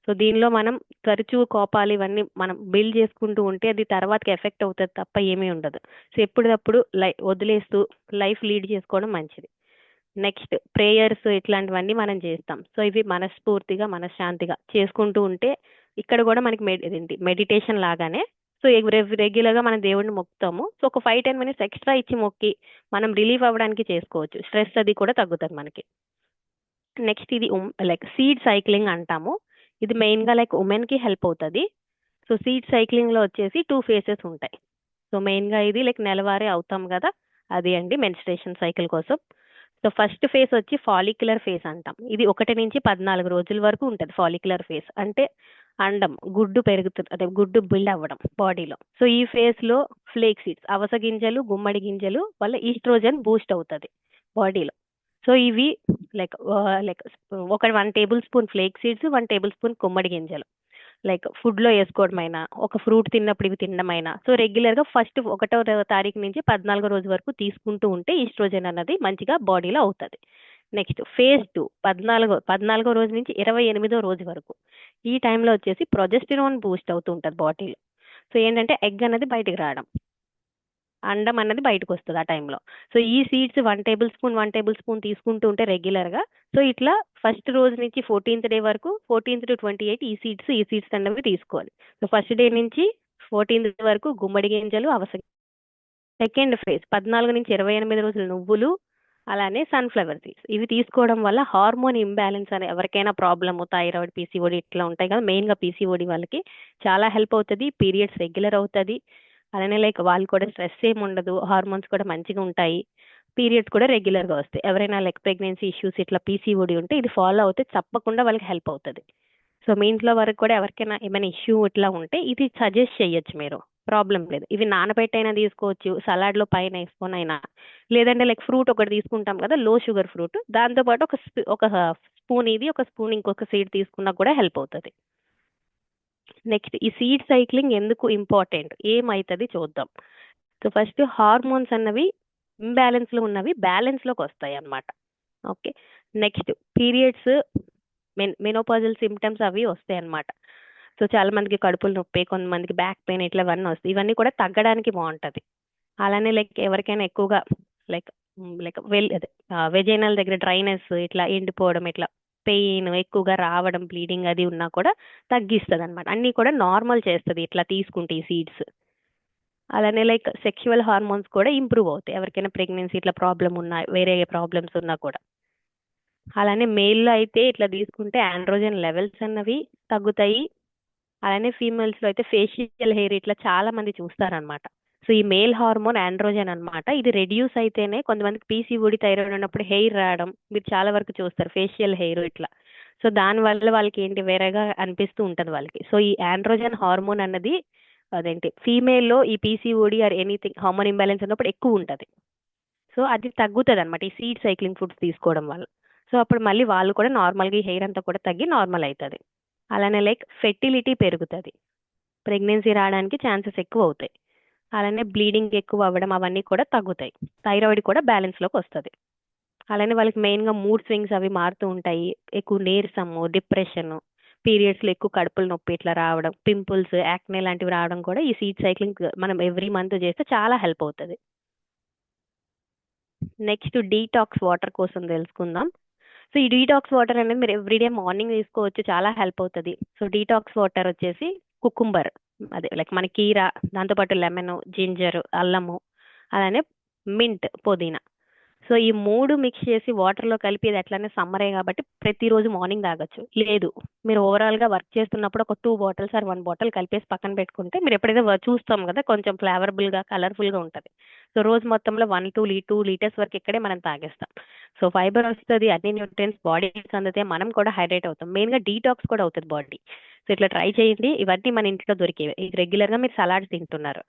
S2: సో దీనిలో మనం తరచూ కోపాలు ఇవన్నీ మనం బిల్డ్ చేసుకుంటూ ఉంటే అది తర్వాతకి ఎఫెక్ట్ అవుతుంది తప్ప ఏమీ ఉండదు. సో ఎప్పటికప్పుడు వదిలేస్తూ లైఫ్ లీడ్ చేసుకోవడం మంచిది. నెక్స్ట్ ప్రేయర్స్ ఇట్లాంటివన్నీ మనం చేస్తాం. సో ఇవి మనస్ఫూర్తిగా, మనశ్శాంతిగా చేసుకుంటూ ఉంటే ఇక్కడ కూడా మనకి మెడిటేషన్ లాగానే. సో రెగ్యులర్గా మనం దేవుడిని మొక్కుతాము. సో ఒక 5-10 minutes ఎక్స్ట్రా ఇచ్చి మొక్కి మనం రిలీఫ్ అవ్వడానికి చేసుకోవచ్చు. స్ట్రెస్ అది కూడా తగ్గుతుంది మనకి. నెక్స్ట్ ఇది లైక్ సీడ్ సైక్లింగ్ అంటాము. ఇది మెయిన్గా లైక్ ఉమెన్కి హెల్ప్ అవుతుంది. సో సీడ్ సైక్లింగ్లో వచ్చేసి 2 phases ఉంటాయి. సో మెయిన్గా ఇది లైక్ నెలవారీ అవుతాం కదా, అది అండి మెన్స్ట్రేషన్ సైకిల్ కోసం. సో ఫస్ట్ ఫేజ్ వచ్చి ఫాలిక్యులర్ ఫేజ్ అంటాం. ఇది 1 నుంచి 14 రోజుల వరకు ఉంటుంది. ఫాలిక్యులర్ ఫేజ్ అంటే అండం, గుడ్డు పెరుగుతుంది, అదే గుడ్డు బిల్డ్ అవ్వడం బాడీలో. సో ఈ ఫేజ్లో ఫ్లేక్ సీడ్స్, అవస గింజలు, గుమ్మడి గింజలు వల్ల ఈస్ట్రోజన్ బూస్ట్ అవుతుంది బాడీలో. సో ఇవి లైక్ లైక్ ఒక 1 tablespoon ఫ్లేక్ సీడ్స్, 1 tablespoon గుమ్మడి గింజలు లైక్ ఫుడ్లో వేసుకోవడమైనా, ఒక ఫ్రూట్ తిన్నప్పుడు ఇవి తినడమైనా. సో రెగ్యులర్గా ఫస్ట్ 1వ తారీఖు నుంచి 14వ రోజు వరకు తీసుకుంటూ ఉంటే ఈస్ట్రోజన్ అన్నది మంచిగా బాడీలో అవుతుంది. నెక్స్ట్ ఫేజ్ 2 14వ రోజు నుంచి 28వ రోజు వరకు. ఈ టైంలో వచ్చేసి ప్రొజెస్టిరాన్ బూస్ట్ అవుతూ ఉంటుంది బాడీలో. సో ఏంటంటే ఎగ్ అనేది బయటికి రావడం, అండం అన్నది బయటకు వస్తుంది ఆ టైంలో. సో ఈ సీడ్స్ 1 టేబుల్ స్పూన్ తీసుకుంటూ ఉంటే రెగ్యులర్గా, సో ఇట్లా ఫస్ట్ రోజు నుంచి 14th డే వరకు 14th to 28 ఈ సీడ్స్ అనేవి తీసుకోవాలి. సో ఫస్ట్ డే నుంచి 14th వరకు గుమ్మడి గింజలు, అవసరం. సెకండ్ ఫేజ్ 14 నుంచి 28 రోజులు నువ్వులు, అలానే సన్ఫ్లవర్ సీడ్స్. ఇవి తీసుకోవడం వల్ల హార్మోన్ ఇంబ్యాలెన్స్ అనే ఎవరికైనా ప్రాబ్లమ్, థైరాయిడ్, పీసీఓడి ఇట్లా ఉంటాయి కదా, మెయిన్గా పీసీఓడి వాళ్ళకి చాలా హెల్ప్ అవుతుంది. పీరియడ్స్ రెగ్యులర్ అవుతుంది. అలానే లైక్ వాళ్ళు కూడా స్ట్రెస్ ఏమి ఉండదు, హార్మోన్స్ కూడా మంచిగా ఉంటాయి, పీరియడ్స్ కూడా రెగ్యులర్గా వస్తాయి. ఎవరైనా లైక్ ప్రెగ్నెన్సీ ఇష్యూస్ ఇట్లా పీసీఓడి ఉంటే ఇది ఫాలో అవుతే తప్పకుండా వాళ్ళకి హెల్ప్ అవుతుంది. సో మీ ఇంట్లో వరకు కూడా ఎవరికైనా ఏమైనా ఇష్యూ ఇట్లా ఉంటే ఇది సజెస్ట్ చేయొచ్చు మీరు, ప్రాబ్లం లేదు. ఇవి నానబెట్టైనా తీసుకోవచ్చు, సలాడ్లో పైన వేసుకొని అయినా, లేదంటే లైక్ ఫ్రూట్ ఒకటి తీసుకుంటాం కదా, లో షుగర్ ఫ్రూట్, దాంతోపాటు ఒక స్పూన్ ఇది, ఒక స్పూన్ ఇంకొక సీడ్ తీసుకున్నా కూడా హెల్ప్ అవుతుంది. నెక్స్ట్ ఈ సీడ్ సైక్లింగ్ ఎందుకు ఇంపార్టెంట్, ఏమవుతుంది చూద్దాం. సో ఫస్ట్ హార్మోన్స్ అన్నవి ఇంబ్యాలెన్స్లో ఉన్నవి బ్యాలెన్స్లోకి వస్తాయి అన్నమాట. Okay. Next periods, menopausal symptoms అవి వస్తాయి అన్నమాట. సో చాలా మందికి కడుపులు నొప్పి, కొంతమందికి బ్యాక్ పెయిన్, ఇట్లా ఇవన్నీ వస్తాయి. ఇవన్నీ కూడా తగ్గడానికి బాగుంటుంది. అలానే లైక్ ఎవరికైనా ఎక్కువగా లైక్ లైక్ వెజైనల్ దగ్గర డ్రైనెస్ ఇట్లా ఎండిపోవడం, ఇట్లా పెయిన్ ఎక్కువగా రావడం, బ్లీడింగ్ అది ఉన్నా కూడా తగ్గిస్తుంది అనమాట. అన్నీ కూడా నార్మల్ చేస్తుంది ఇట్లా తీసుకుంటే ఈ సీడ్స్. అలానే లైక్ సెక్షువల్ హార్మోన్స్ కూడా ఇంప్రూవ్ అవుతాయి ఎవరికైనా ప్రెగ్నెన్సీ ఇట్లా ప్రాబ్లం ఉన్నా, వేరే ప్రాబ్లమ్స్ ఉన్నా కూడా. అలానే మేల్లో అయితే ఇట్లా తీసుకుంటే ఆండ్రోజన్ లెవెల్స్ అన్నవి తగ్గుతాయి. అలానే ఫీమేల్స్లో అయితే ఫేషియల్ హెయిర్ ఇట్లా చాలా మంది చూస్తారనమాట. సో ఈ మేల్ హార్మోన్ ఆండ్రోజన్ అన్నమాట. ఇది రెడ్యూస్ అయితేనే కొంతమందికి పీసీఓడి, థైరాయిడ్ ఉన్నప్పుడు హెయిర్ రావడం మీరు చాలా వరకు చూస్తారు, ఫేషియల్ హెయిర్ ఇట్లా. సో దానివల్ల వాళ్ళకి ఏంటి వేరేగా అనిపిస్తూ ఉంటుంది వాళ్ళకి. సో ఈ ఆండ్రోజన్ హార్మోన్ అన్నది అదేంటి ఫీమేల్లో ఈ PCOD or anything hormone imbalance ఉన్నప్పుడు ఎక్కువ ఉంటుంది. సో అది తగ్గుతుంది అనమాట ఈ సీడ్ సైక్లింగ్ ఫుడ్స్ తీసుకోవడం వల్ల. సో అప్పుడు మళ్ళీ వాళ్ళు కూడా నార్మల్గా ఈ హెయిర్ అంతా కూడా తగ్గి నార్మల్ అవుతుంది. అలానే లైక్ ఫెర్టిలిటీ పెరుగుతుంది, ప్రెగ్నెన్సీ రావడానికి ఛాన్సెస్ ఎక్కువ అవుతాయి. అలానే బ్లీడింగ్ ఎక్కువ అవ్వడం అవన్నీ కూడా తగ్గుతాయి. థైరాయిడ్ కూడా బ్యాలెన్స్లోకి వస్తుంది. అలానే వాళ్ళకి మెయిన్గా మూడ్ స్వింగ్స్ అవి మారుతూ ఉంటాయి, ఎక్కువ నీరసము, డిప్రెషన్, పీరియడ్స్లో ఎక్కువ కడుపులు నొప్పి ఇట్లా రావడం, పింపుల్స్, యాక్నే లాంటివి రావడం కూడా ఈ సీడ్ సైక్లింగ్ మనం ఎవ్రీ మంత్ చేస్తే చాలా హెల్ప్ అవుతుంది. నెక్స్ట్ డీటాక్స్ వాటర్ కోసం తెలుసుకుందాం. సో ఈ డీటాక్స్ వాటర్ అనేది మీరు ఎవ్రీడే మార్నింగ్ తీసుకోవచ్చు, చాలా హెల్ప్ అవుతుంది. సో డీటాక్స్ వాటర్ వచ్చేసి కుకుంబర్, అదే లైక్ మన కీరా, దాంతోపాటు లెమన్, జింజర్, అల్లము, అలానే మింట్, పుదీనా. సో ఈ 3 మిక్స్ చేసి వాటర్లో కలిపి, ఇది ఎట్లానే సమ్మరే కాబట్టి ప్రతిరోజు మార్నింగ్ తాగొచ్చు. లేదు మీరు ఓవరాల్గా వర్క్ చేస్తున్నప్పుడు ఒక 2 బాటిల్స్ ఆర్ 1 బాటిల్ కలిపేసి పక్కన పెట్టుకుంటే, మీరు ఎప్పుడైతే చూస్తాం కదా కొంచెం ఫ్లేవరబుల్గా, కలర్ఫుల్గా ఉంటుంది. సో రోజు మొత్తంలో 2 లీటర్స్ వరకు ఇక్కడే మనం తాగేస్తాం. సో ఫైబర్ వస్తుంది, అన్ని న్యూట్రియన్స్ బాడీకి అందితే మనం కూడా హైడ్రేట్ అవుతాం, మెయిన్గా డీటాక్స్ కూడా అవుతుంది బాడీ. సో ఇట్లా ట్రై చేయండి. ఇవన్నీ మన ఇంట్లో దొరికేవి, ఇది రెగ్యులర్గా మీరు సలాడ్స్ తింటున్నారు.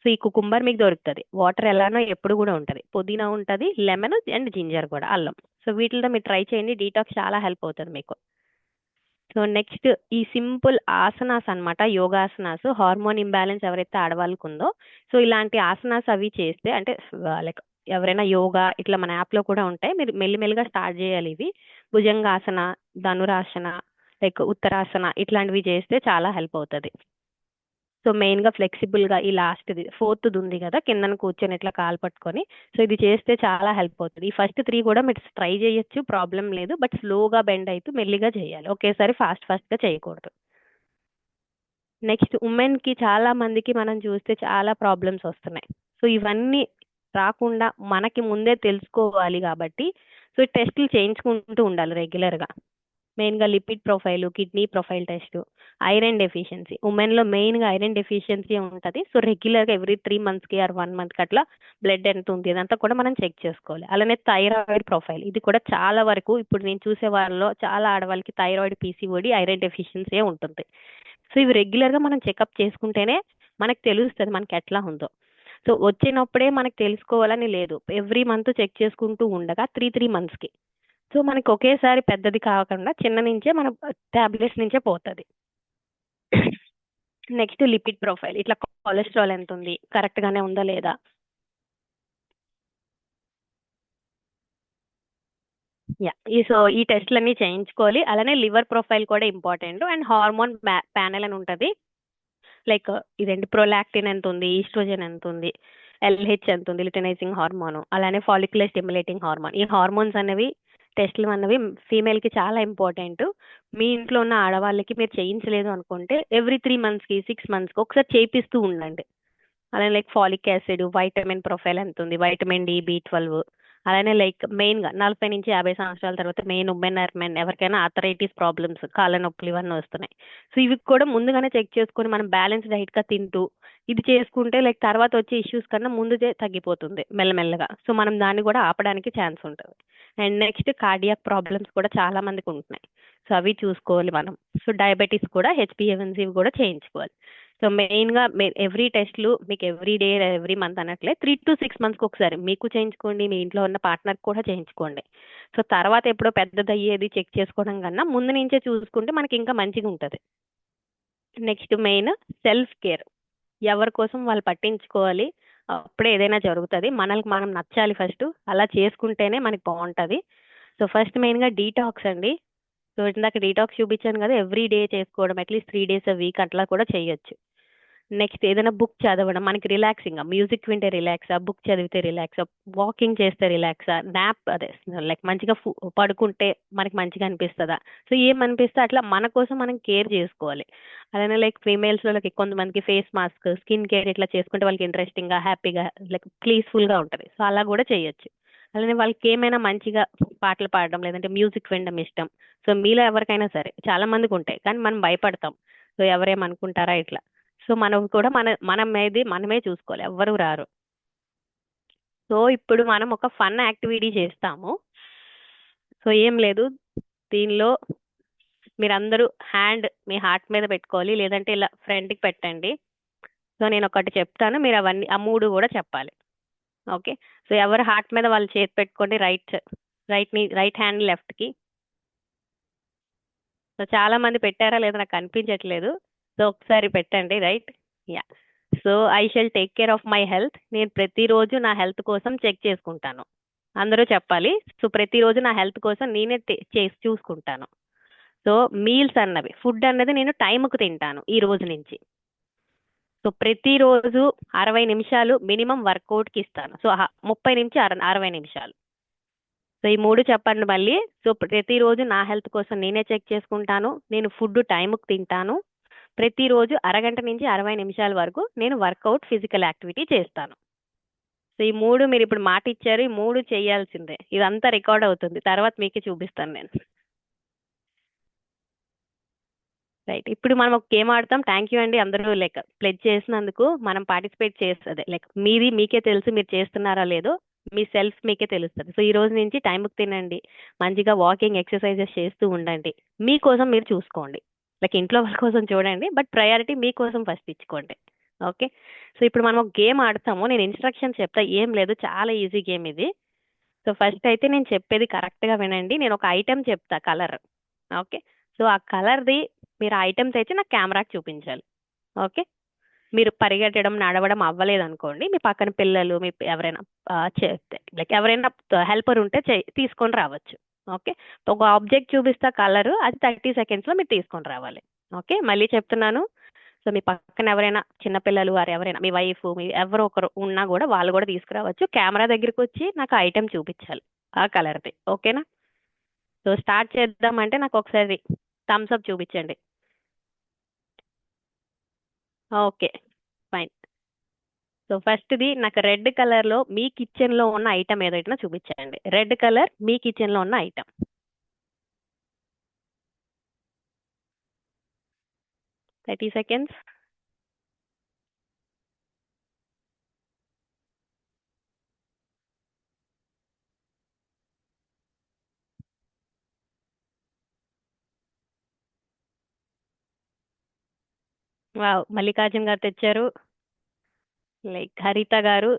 S2: సో ఈ కుకుంబర్ మీకు దొరుకుతుంది, వాటర్ ఎలానో ఎప్పుడు కూడా ఉంటుంది, పుదీనా ఉంటుంది, లెమన్ అండ్ జింజర్ కూడా, అల్లం. సో వీటితో మీరు ట్రై చేయండి, డీటాక్స్ చాలా హెల్ప్ అవుతుంది మీకు. సో నెక్స్ట్ ఈ సింపుల్ ఆసనాస్ అన్నమాట, యోగాసనాస్. హార్మోన్ ఇంబ్యాలెన్స్ ఎవరైతే ఆడవాళ్ళకు ఉందో, సో ఇలాంటి ఆసనాస్ అవి చేస్తే, అంటే లైక్ ఎవరైనా యోగా ఇట్లా మన యాప్లో కూడా ఉంటాయి, మీరు మెల్లిమెల్లిగా స్టార్ట్ చేయాలి ఇవి. భుజంగాసన, ధనురాసన, లైక్ ఉత్తరాసన ఇట్లాంటివి చేస్తే చాలా హెల్ప్ అవుతుంది. సో మెయిన్గా ఫ్లెక్సిబుల్గా ఈ లాస్ట్ది 4th ఉంది కదా కిందన కూర్చొని ఇట్లా కాలు పట్టుకొని, సో ఇది చేస్తే చాలా హెల్ప్ అవుతుంది. ఈ ఫస్ట్ 3 కూడా మీరు ట్రై చేయొచ్చు, ప్రాబ్లం లేదు. బట్ స్లోగా బెండ్ అవుతూ మెల్లిగా చేయాలి, ఒకేసారి ఫాస్ట్గా చేయకూడదు. నెక్స్ట్ ఉమెన్కి చాలా మందికి మనం చూస్తే చాలా ప్రాబ్లమ్స్ వస్తున్నాయి. సో ఇవన్నీ రాకుండా మనకి ముందే తెలుసుకోవాలి కాబట్టి, సో టెస్టులు చేయించుకుంటూ ఉండాలి రెగ్యులర్గా. మెయిన్గా lipid profile, kidney profile test, iron deficiency. ఉమెన్లో మెయిన్గా ఐరన్ డెఫిషియన్సీ ఉంటుంది. సో రెగ్యులర్గా ఎవ్రీ 3 monthsకి ఆర్ 1 monthకి అట్లా బ్లడ్ ఎంత ఉంది ఇదంతా కూడా మనం చెక్ చేసుకోవాలి. అలానే థైరాయిడ్ ప్రొఫైల్, ఇది కూడా చాలా వరకు ఇప్పుడు నేను చూసే వాళ్ళలో చాలా ఆడవాళ్ళకి థైరాయిడ్, పీసీఓడి, ఐరన్ డెఫిషియన్సీ ఉంటుంది. సో ఇవి రెగ్యులర్గా మనం చెకప్ చేసుకుంటేనే మనకు తెలుస్తుంది మనకి ఎట్లా ఉందో. సో వచ్చినప్పుడే మనకు తెలుసుకోవాలని లేదు, ఎవ్రీ మంత్ చెక్ చేసుకుంటూ ఉండగా 3 monthsకి. సో మనకి ఒకేసారి పెద్దది కాకుండా చిన్న నుంచే మన టాబ్లెట్స్ నుంచే పోతుంది. నెక్స్ట్ లిపిడ్ ప్రొఫైల్, ఇట్లా కొలెస్ట్రాల్ ఎంత ఉంది, కరెక్ట్గానే ఉందా లేదా. సో ఈ టెస్ట్లన్నీ చేయించుకోవాలి. అలానే లివర్ ప్రొఫైల్ కూడా ఇంపార్టెంట్, అండ్ హార్మోన్ ప్యానెల్ అని ఉంటుంది. లైక్ ఇదేంటి ప్రొలాక్టిన్ ఎంత ఉంది, ఈస్ట్రోజన్ ఎంత ఉంది, ఎల్హెచ్ ఎంత ఉంది, లిటనైజింగ్ హార్మోన్, అలానే ఫాలిక్యులర్ స్టిమ్యులేటింగ్ హార్మోన్. ఈ హార్మోన్స్ అనేవి టెస్ట్లు అన్నవి ఫీమేల్కి చాలా ఇంపార్టెంట్. మీ ఇంట్లో ఉన్న ఆడవాళ్ళకి మీరు చేయించలేదు అనుకుంటే ఎవ్రీ 3 monthsకి 6 monthsకి ఒకసారి చేపిస్తూ ఉండండి. అలానే like phallic acid, vitamin profile ఎంత ఉంది, వైటమిన్ డి, B12, అలానే లైక్ మెయిన్గా 40 నుంచి 50 సంవత్సరాల తర్వాత మెయిన్ ఉమెన్ ఆర్ మెన్ ఎవరికైనా ఆర్థరైటిస్ ప్రాబ్లమ్స్, కాళ్ళ నొప్పులు ఇవన్నీ వస్తున్నాయి. సో ఇవి కూడా ముందుగానే చెక్ చేసుకొని మనం బ్యాలెన్స్ డైట్గా తింటూ ఇది చేసుకుంటే లైక్ తర్వాత వచ్చే ఇష్యూస్ కన్నా ముందుదే తగ్గిపోతుంది మెల్లమెల్లగా. సో మనం దాన్ని కూడా ఆపడానికి ఛాన్స్ ఉంటుంది. అండ్ నెక్స్ట్ కార్డియాక్ ప్రాబ్లమ్స్ కూడా చాలా మందికి ఉంటున్నాయి. సో అవి చూసుకోవాలి మనం. సో డయాబెటీస్ కూడా, హెచ్బిఏవన్సీ కూడా చేయించుకోవాలి. సో మెయిన్గా ఎవ్రీ టెస్ట్లు మీకు ఎవ్రీ డే ఎవ్రీ మంత్ అనట్లే 3 to 6 monthsకి ఒకసారి మీకు చేయించుకోండి, మీ ఇంట్లో ఉన్న పార్ట్నర్కి కూడా చేయించుకోండి. సో తర్వాత ఎప్పుడో పెద్దది అయ్యేది చెక్ చేసుకోవడం కన్నా ముందు నుంచే చూసుకుంటే మనకి ఇంకా మంచిగా ఉంటుంది. Next main self care. ఎవరి కోసం వాళ్ళు పట్టించుకోవాలి, అప్పుడే ఏదైనా జరుగుతుంది. మనకి మనం నచ్చాలి ఫస్ట్, అలా చేసుకుంటేనే మనకి బాగుంటుంది. సో ఫస్ట్ మెయిన్గా డీటాక్స్ అండి. సో ఇందాక డీటాక్స్ చూపించాను కదా, ఎవ్రీ డే చేసుకోవడం, అట్లీస్ట్ 3 days a week అట్లా కూడా చేయొచ్చు. నెక్స్ట్ ఏదైనా బుక్ చదవడం, మనకి రిలాక్సింగ్, మ్యూజిక్ వింటే రిలాక్సా, బుక్ చదివితే రిలాక్సా, వాకింగ్ చేస్తే రిలాక్సా, నాప్ అదే లైక్ మంచిగా పడుకుంటే మనకి మంచిగా అనిపిస్తుందా. సో ఏమనిపిస్తే అట్లా మన కోసం మనం కేర్ చేసుకోవాలి. అలానే లైక్ ఫీమేల్స్లో లైక్ కొంతమందికి ఫేస్ మాస్క్, స్కిన్ కేర్ ఇట్లా చేసుకుంటే వాళ్ళకి ఇంట్రెస్టింగ్గా, హ్యాపీగా, లైక్ పీస్ఫుల్గా ఉంటుంది. సో అలా కూడా చేయొచ్చు. అలానే వాళ్ళకి ఏమైనా మంచిగా పాటలు పాడడం లేదంటే మ్యూజిక్ వినడం ఇష్టం. సో మీలో ఎవరికైనా సరే, చాలా మందికి ఉంటాయి కానీ మనం భయపడతాం, సో ఎవరేమనుకుంటారా ఇట్లా. సో మనం కూడా మనమే చూసుకోవాలి, ఎవ్వరు రారు. సో ఇప్పుడు మనం ఒక ఫన్ యాక్టివిటీ చేస్తాము. సో ఏం లేదు, దీనిలో మీరందరూ హ్యాండ్ మీ హార్ట్ మీద పెట్టుకోవాలి, లేదంటే ఇలా ఫ్రంట్కి పెట్టండి. సో నేను ఒకటి చెప్తాను, మీరు అవన్నీ ఆ 3 కూడా చెప్పాలి. ఓకే. సో ఎవరు హార్ట్ మీద వాళ్ళు చేతి పెట్టుకోండి, రైట్ హ్యాండ్ లెఫ్ట్కి. సో చాలా మంది పెట్టారా లేదా నాకు కనిపించట్లేదు. సో ఒకసారి పెట్టండి, right. Yeah. So I shall take care of my health. నేను ప్రతిరోజు నా హెల్త్ కోసం చెక్ చేసుకుంటాను. అందరూ చెప్పాలి. సో ప్రతిరోజు నా హెల్త్ కోసం నేనే చేసి చూసుకుంటాను. సో మీల్స్ అన్నవి, ఫుడ్ అన్నది నేను టైంకు తింటాను ఈ రోజు నుంచి. సో ప్రతిరోజు 60 నిమిషాలు మినిమం వర్కౌట్కి ఇస్తాను. సో 30 నుంచి 60 నిమిషాలు. సో ఈ 3 చెప్పండి మళ్ళీ. సో ప్రతిరోజు నా హెల్త్ కోసం నేనే చెక్ చేసుకుంటాను, నేను ఫుడ్ టైంకి తింటాను, ప్రతిరోజు 1 గంట నుంచి 60 నిమిషాల వరకు నేను వర్కౌట్, ఫిజికల్ యాక్టివిటీ చేస్తాను. సో ఈ 3 మీరు ఇప్పుడు మాట ఇచ్చారు, ఈ 3 చేయాల్సిందే. ఇదంతా రికార్డ్ అవుతుంది, తర్వాత మీకే చూపిస్తాను నేను. రైట్. ఇప్పుడు మనం ఒక గేమ్ ఆడతాం. థ్యాంక్ యూ అండి అందరూ లైక్ ప్లెజ్ చేసినందుకు. మనం పార్టిసిపేట్ చేస్తుంది లైక్ మీకే తెలుసు మీరు చేస్తున్నారా లేదో, మీ సెల్ఫ్ మీకే తెలుస్తుంది. సో ఈ రోజు నుంచి టైంకి తినండి, మంచిగా వాకింగ్, ఎక్సర్సైజెస్ చేస్తూ ఉండండి. మీకోసం మీరు చూసుకోండి, లైక్ ఇంట్లో వాళ్ళ కోసం చూడండి, బట్ ప్రయారిటీ మీకోసం ఫస్ట్ ఇచ్చుకోండి. ఓకే. సో ఇప్పుడు మనం ఒక గేమ్ ఆడతాము, నేను ఇన్స్ట్రక్షన్ చెప్తా, ఏం లేదు, చాలా ఈజీ గేమ్ ఇది. సో ఫస్ట్ అయితే నేను చెప్పేది కరెక్ట్గా వినండి. నేను ఒక ఐటెం చెప్తా, కలర్. ఓకే. సో ఆ కలర్ది మీరు ఆ ఐటెం తెచ్చి నాకు కెమెరాకి చూపించాలి. ఓకే. మీరు పరిగెట్టడం, నడవడం అవ్వలేదు అనుకోండి, మీ పక్కన పిల్లలు, మీ ఎవరైనా లైక్ ఎవరైనా హెల్పర్ ఉంటే తీసుకొని రావచ్చు. ఓకే. ఒక ఆబ్జెక్ట్ చూపిస్తా కలరు, అది 30 secondsలో మీరు తీసుకొని రావాలి. ఓకే. మళ్ళీ చెప్తున్నాను. సో మీ పక్కన ఎవరైనా చిన్నపిల్లలు, వారు ఎవరైనా మీ వైఫ్, మీ ఎవరో ఒకరు ఉన్నా కూడా వాళ్ళు కూడా తీసుకురావచ్చు. కెమెరా దగ్గరికి వచ్చి నాకు ఐటెం చూపించాలి ఆ కలర్ది. ఓకేనా. సో స్టార్ట్ చేద్దామంటే నాకు ఒకసారి థమ్స్ అప్ చూపించండి. Okay, fine. సో ఫస్ట్ది నాకు రెడ్ కలర్లో మీ కిచెన్లో ఉన్న ఐటమ్ ఏదైనా చూపించండి. రెడ్ కలర్ మీ కిచెన్లో ఉన్న ఐటమ్. 30 seconds. వావ్, మల్లికార్జున్ గారు తెచ్చారు, లైక్ హరిత గారు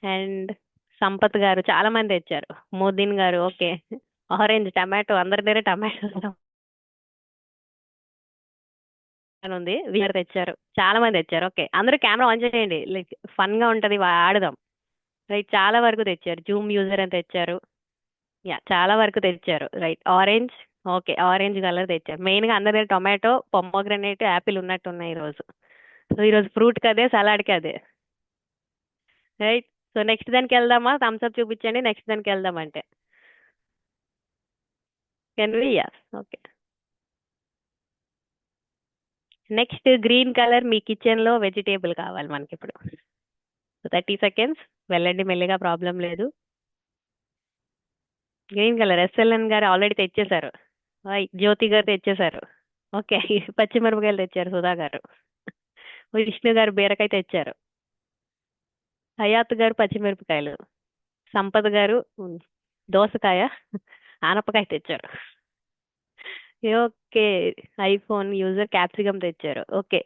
S2: అండ్ సంపత్ గారు, చాలా మంది తెచ్చారు. మోదీన్ గారు, ఓకే. ఆరెంజ్, టమాటో, అందరి దగ్గర టమాటో ఉంది. వీరు తెచ్చారు, చాలా మంది తెచ్చారు. ఓకే, అందరూ కెమెరా ఆన్ చేయండి, లైక్ ఫన్గా ఉంటుంది, ఆడదాం. రైట్, చాలా వరకు తెచ్చారు. జూమ్ యూజర్ అని తెచ్చారు. యా, చాలా వరకు తెచ్చారు. Right, orange, okay, orange colour తెచ్చారు. మెయిన్గా అందరి దగ్గర టొమాటో, పొమ్మోగ్రనేట్, యాపిల్ ఉన్నట్టు ఉన్నాయి ఈరోజు. సో ఈరోజు ఫ్రూట్ కదే, సలాడ్కి అదే. రైట్. సో నెక్స్ట్ దానికి వెళ్దామా? థమ్స్ అప్ చూపించండి, నెక్స్ట్ దానికి వెళ్దామంటే. Can we? Yes. Okay. Next green colour మీ కిచెన్లో వెజిటేబుల్ కావాలి మనకి ఇప్పుడు. సో 30 సెకండ్స్, వెళ్ళండి మెల్లిగా, ప్రాబ్లం లేదు. గ్రీన్ కలర్ ఎస్ఎల్ఎన్ గారు ఆల్రెడీ తెచ్చేశారు. జ్యోతి గారు తెచ్చేశారు. ఓకే. పచ్చిమిరపకాయలు తెచ్చారు సుధా గారు. విష్ణు గారు బీరకాయ తెచ్చారు. హయాత్ గారు పచ్చిమిరపకాయలు. సంపత్ గారు దోసకాయ, ఆనపకాయ తెచ్చారు. ఓకే. ఐఫోన్ యూజర్ క్యాప్సికమ్ తెచ్చారు. ఓకే.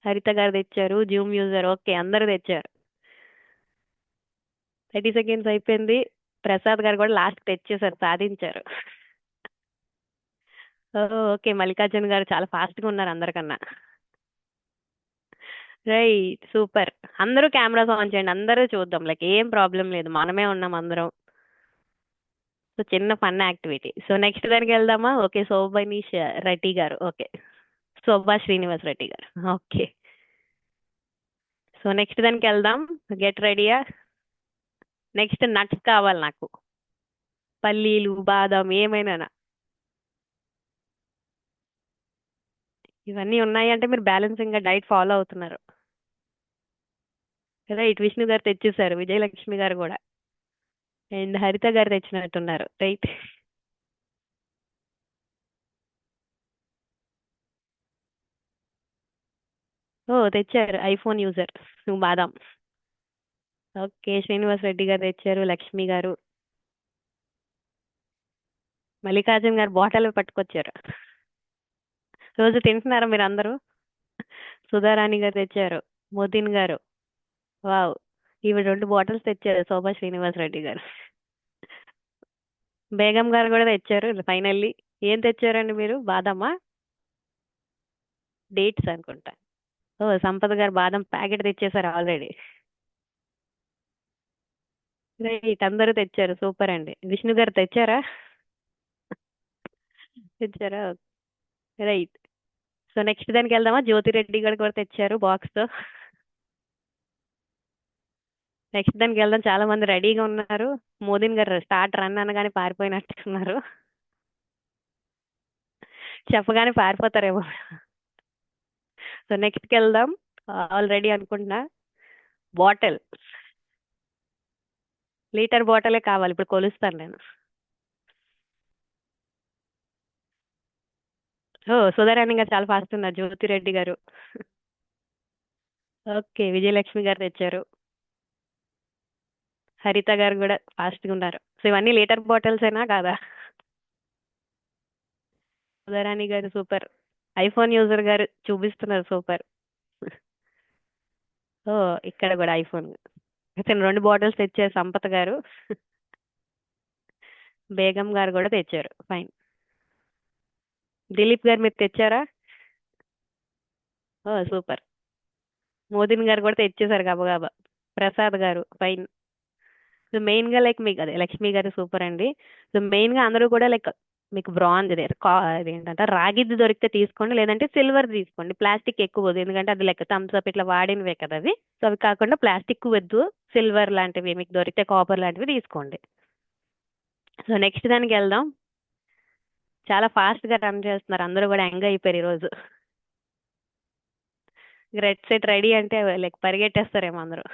S2: హరిత గారు తెచ్చారు. Zoom user. ఓకే, అందరూ తెచ్చారు. 30 సెకండ్స్ అయిపోయింది. ప్రసాద్ గారు కూడా లాస్ట్ తెచ్చేసారు, సాధించారు. ఓకే, మల్లికార్జున్ గారు చాలా ఫాస్ట్గా ఉన్నారు అందరికన్నా. Right, super. అందరూ కెమెరాస్ ఆన్ చేయండి, అందరూ చూద్దాం. లైక్ ఏం ప్రాబ్లం లేదు, మనమే ఉన్నాం అందరం. సో చిన్న ఫన్ యాక్టివిటీ. సో నెక్స్ట్ దానికి వెళ్దామా? ఓకే, శోభనీష్ రెడ్డి గారు. ఓకే, శోభా శ్రీనివాస్ రెడ్డి గారు. ఓకే. సో నెక్స్ట్ దానికి వెళ్దాం. గెట్ రెడీయా? నెక్స్ట్ నట్స్ కావాలి నాకు, పల్లీలు, బాదం, ఏమైనా. ఇవన్నీ ఉన్నాయి అంటే మీరు బ్యాలెన్సింగ్ గా డైట్ ఫాలో అవుతున్నారు. రైట్. విష్ణు గారు తెచ్చేసారు, విజయలక్ష్మి గారు కూడా, అండ్ హరిత గారు తెచ్చినట్టున్నారు. రైట్. ఓ, తెచ్చారు ఐఫోన్ యూజర్ నువ్వు బాదం. ఓకే, శ్రీనివాస్ రెడ్డి గారు తెచ్చారు. లక్ష్మి గారు, మల్లికార్జున్ గారు బాటల్ పట్టుకొచ్చారు. రోజు తింటున్నారా మీరు అందరూ? సుధారాణి గారు తెచ్చారు. మోతిన్ గారు, వావ్, ఇవి 2 బాటిల్స్ తెచ్చారు. శోభా శ్రీనివాస్ రెడ్డి గారు. బేగం గారు కూడా తెచ్చారు ఫైనల్లీ. ఏం తెచ్చారండి మీరు? బాదమా? డేట్స్ అనుకుంటా. ఓ, సంపత్ గారు బాదం ప్యాకెట్ తెచ్చేసారు ఆల్రెడీ. రైట్, అందరూ తెచ్చారు. సూపర్ అండి. విష్ణు గారు తెచ్చారా? తెచ్చారా? రైట్. సో నెక్స్ట్ దానికి వెళ్దామా? జ్యోతిరెడ్డి గారు కూడా తెచ్చారు బాక్స్ తో. నెక్స్ట్ దానికి వెళ్దాం. చాలా మంది రెడీగా ఉన్నారు. మోదీన్ గారు స్టార్ట్ రన్ అనగానే పారిపోయినట్టున్నారు. చెప్పగానే పారిపోతారేమో. సో నెక్స్ట్కి వెళ్దాం. ఆల్రెడీ అనుకుంటున్నా. బాటిల్, లీటర్ బాటిలే కావాలి, ఇప్పుడు కొలుస్తాను నేను. ఓ, సుధారాణి గారు చాలా ఫాస్ట్ ఉన్నారు. జ్యోతిరెడ్డి గారు. ఓకే, విజయలక్ష్మి గారు తెచ్చారు. హరిత గారు కూడా ఫాస్ట్గా ఉన్నారు. సో ఇవన్నీ లీటర్ బాటిల్స్ అయినా కాదా? సుధారాణి గారు సూపర్. ఐఫోన్ యూజర్ గారు చూపిస్తున్నారు. సూపర్. ఓ, ఇక్కడ కూడా ఐఫోన్. ఇతను 2 బాటిల్స్ తెచ్చారు. సంపత్ గారు, బేగం గారు కూడా తెచ్చారు. ఫైన్. దిలీప్ గారు మీరు తెచ్చారా? ఓ, సూపర్. మోదీన్ గారు కూడా తెచ్చేసారు గబగబా. ప్రసాద్ గారు, ఫైన్. సో మెయిన్ గా లైక్ మీకు అదే లక్ష్మి గారు సూపర్ అండి. సో మెయిన్ గా అందరూ కూడా లైక్ మీకు బ్రాంజ్ అదేంటంటే రాగిది దొరికితే తీసుకోండి, లేదంటే సిల్వర్ తీసుకోండి. ప్లాస్టిక్ ఎక్కువ వద్దు, ఎందుకంటే అది లైక్ థమ్స్ అప్ ఇట్లా వాడినవే కదా అవి. సో అవి కాకుండా ప్లాస్టిక్ వద్దు, సిల్వర్ లాంటివి మీకు దొరికితే, కాపర్ లాంటివి తీసుకోండి. సో నెక్స్ట్ దానికి వెళ్దాం. చాలా ఫాస్ట్ గా రన్ చేస్తున్నారు, అందరూ కూడా యంగ్ అయిపోయారు ఈరోజు. రెడ్ సెట్ రెడీ అంటే లైక్ పరిగెట్టేస్తారేమో అందరూ.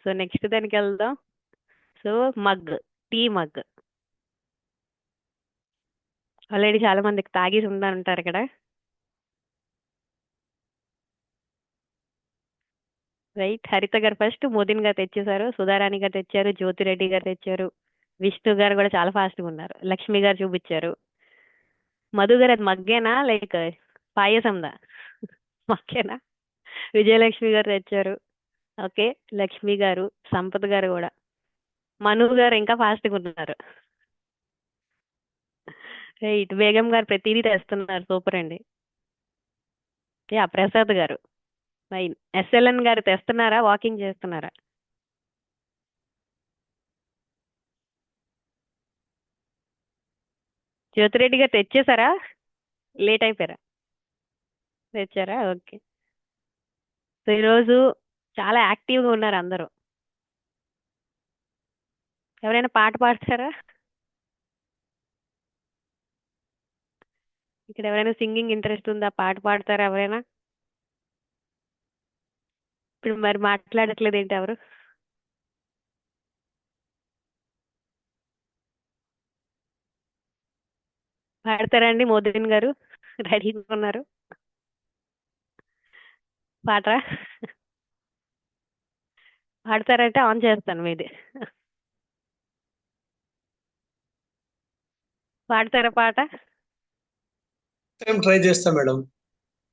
S2: సో నెక్స్ట్ దానికి వెళ్దాం. So mug, tea mug. Already చాలా మందికి తాగేసి ఉంటారు ఇక్కడ. రైట్. హరిత గారు ఫస్ట్, మోదీన్ గారు తెచ్చేసారు. సుధారాణి గారు తెచ్చారు. జ్యోతిరెడ్డి గారు తెచ్చారు. విష్ణు గారు కూడా చాలా ఫాస్ట్గా ఉన్నారు. లక్ష్మి గారు చూపించారు. మధు గారు అది మగ్గేనా లైక్ పాయసందా? మగ్గేనా? విజయలక్ష్మి గారు తెచ్చారు. ఓకే. లక్ష్మి గారు, సంపత్ గారు కూడా. మను గారు ఇంకా ఫాస్ట్గా ఉన్నారు. రైట్. బేగం గారు ప్రతిదీ తెస్తున్నారు. సూపర్ అండి. యా, ప్రసాద్ గారు ఫైన్. ఎస్ఎల్ఎన్ గారు తెస్తున్నారా? వాకింగ్ చేస్తున్నారా? జ్యోతిరెడ్డి గారు తెచ్చేసారా? లేట్ అయిపోయారా? తెచ్చారా? ఓకే. సో ఈరోజు చాలా యాక్టివ్గా ఉన్నారు అందరూ. ఎవరైనా పాట పాడతారా? ఇక్కడ ఎవరైనా సింగింగ్ ఇంట్రెస్ట్ ఉందా? పాట పాడతారా ఎవరైనా? ఇప్పుడు మరి మాట్లాడట్లేదు ఏంటి ఎవరు? పాడతారా అండి మోదిన్ గారు? రెడీగా ఉన్నారు. పాటరా? పాడతారంటే ఆన్ చేస్తాను మీది. పాడతారా పాట?
S3: టైం ట్రై చేస్తా మేడం.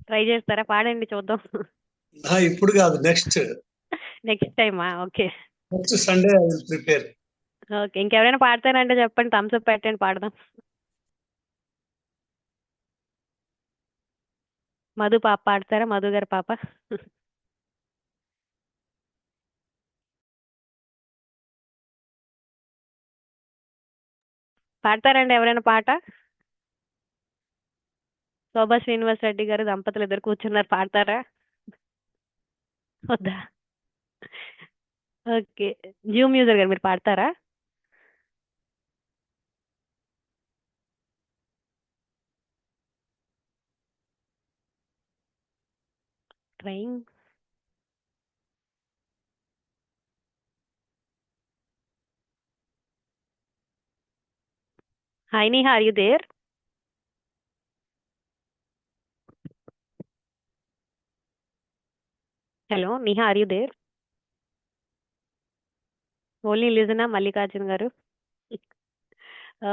S2: ట్రై చేస్తారా? పాడండి చూద్దాం.
S3: ఇప్పుడు కాదు, నెక్స్ట్
S2: నెక్స్ట్ టైమా? Okay.
S3: Sunday I will prepare.
S2: Okay. ఇంకెవరైనా పాడతారంటే చెప్పండి, థమ్స్ అప్ పెట్టండి, పాడదాం. మధు పాప పాడతారా? మధు గారి పాప. పాడతారండి ఎవరైనా పాట? శోభా శ్రీనివాస్ రెడ్డి గారు దంపతులు ఇద్దరు కూర్చున్నారు, పాడతారా? వద్దా? ఓకే. జూమ్ యూజర్ గారు మీరు పాడతారా? Trying. Hi Neha, are you there? Hello, Neha, are you there? Only listener, Mallikarjun garu.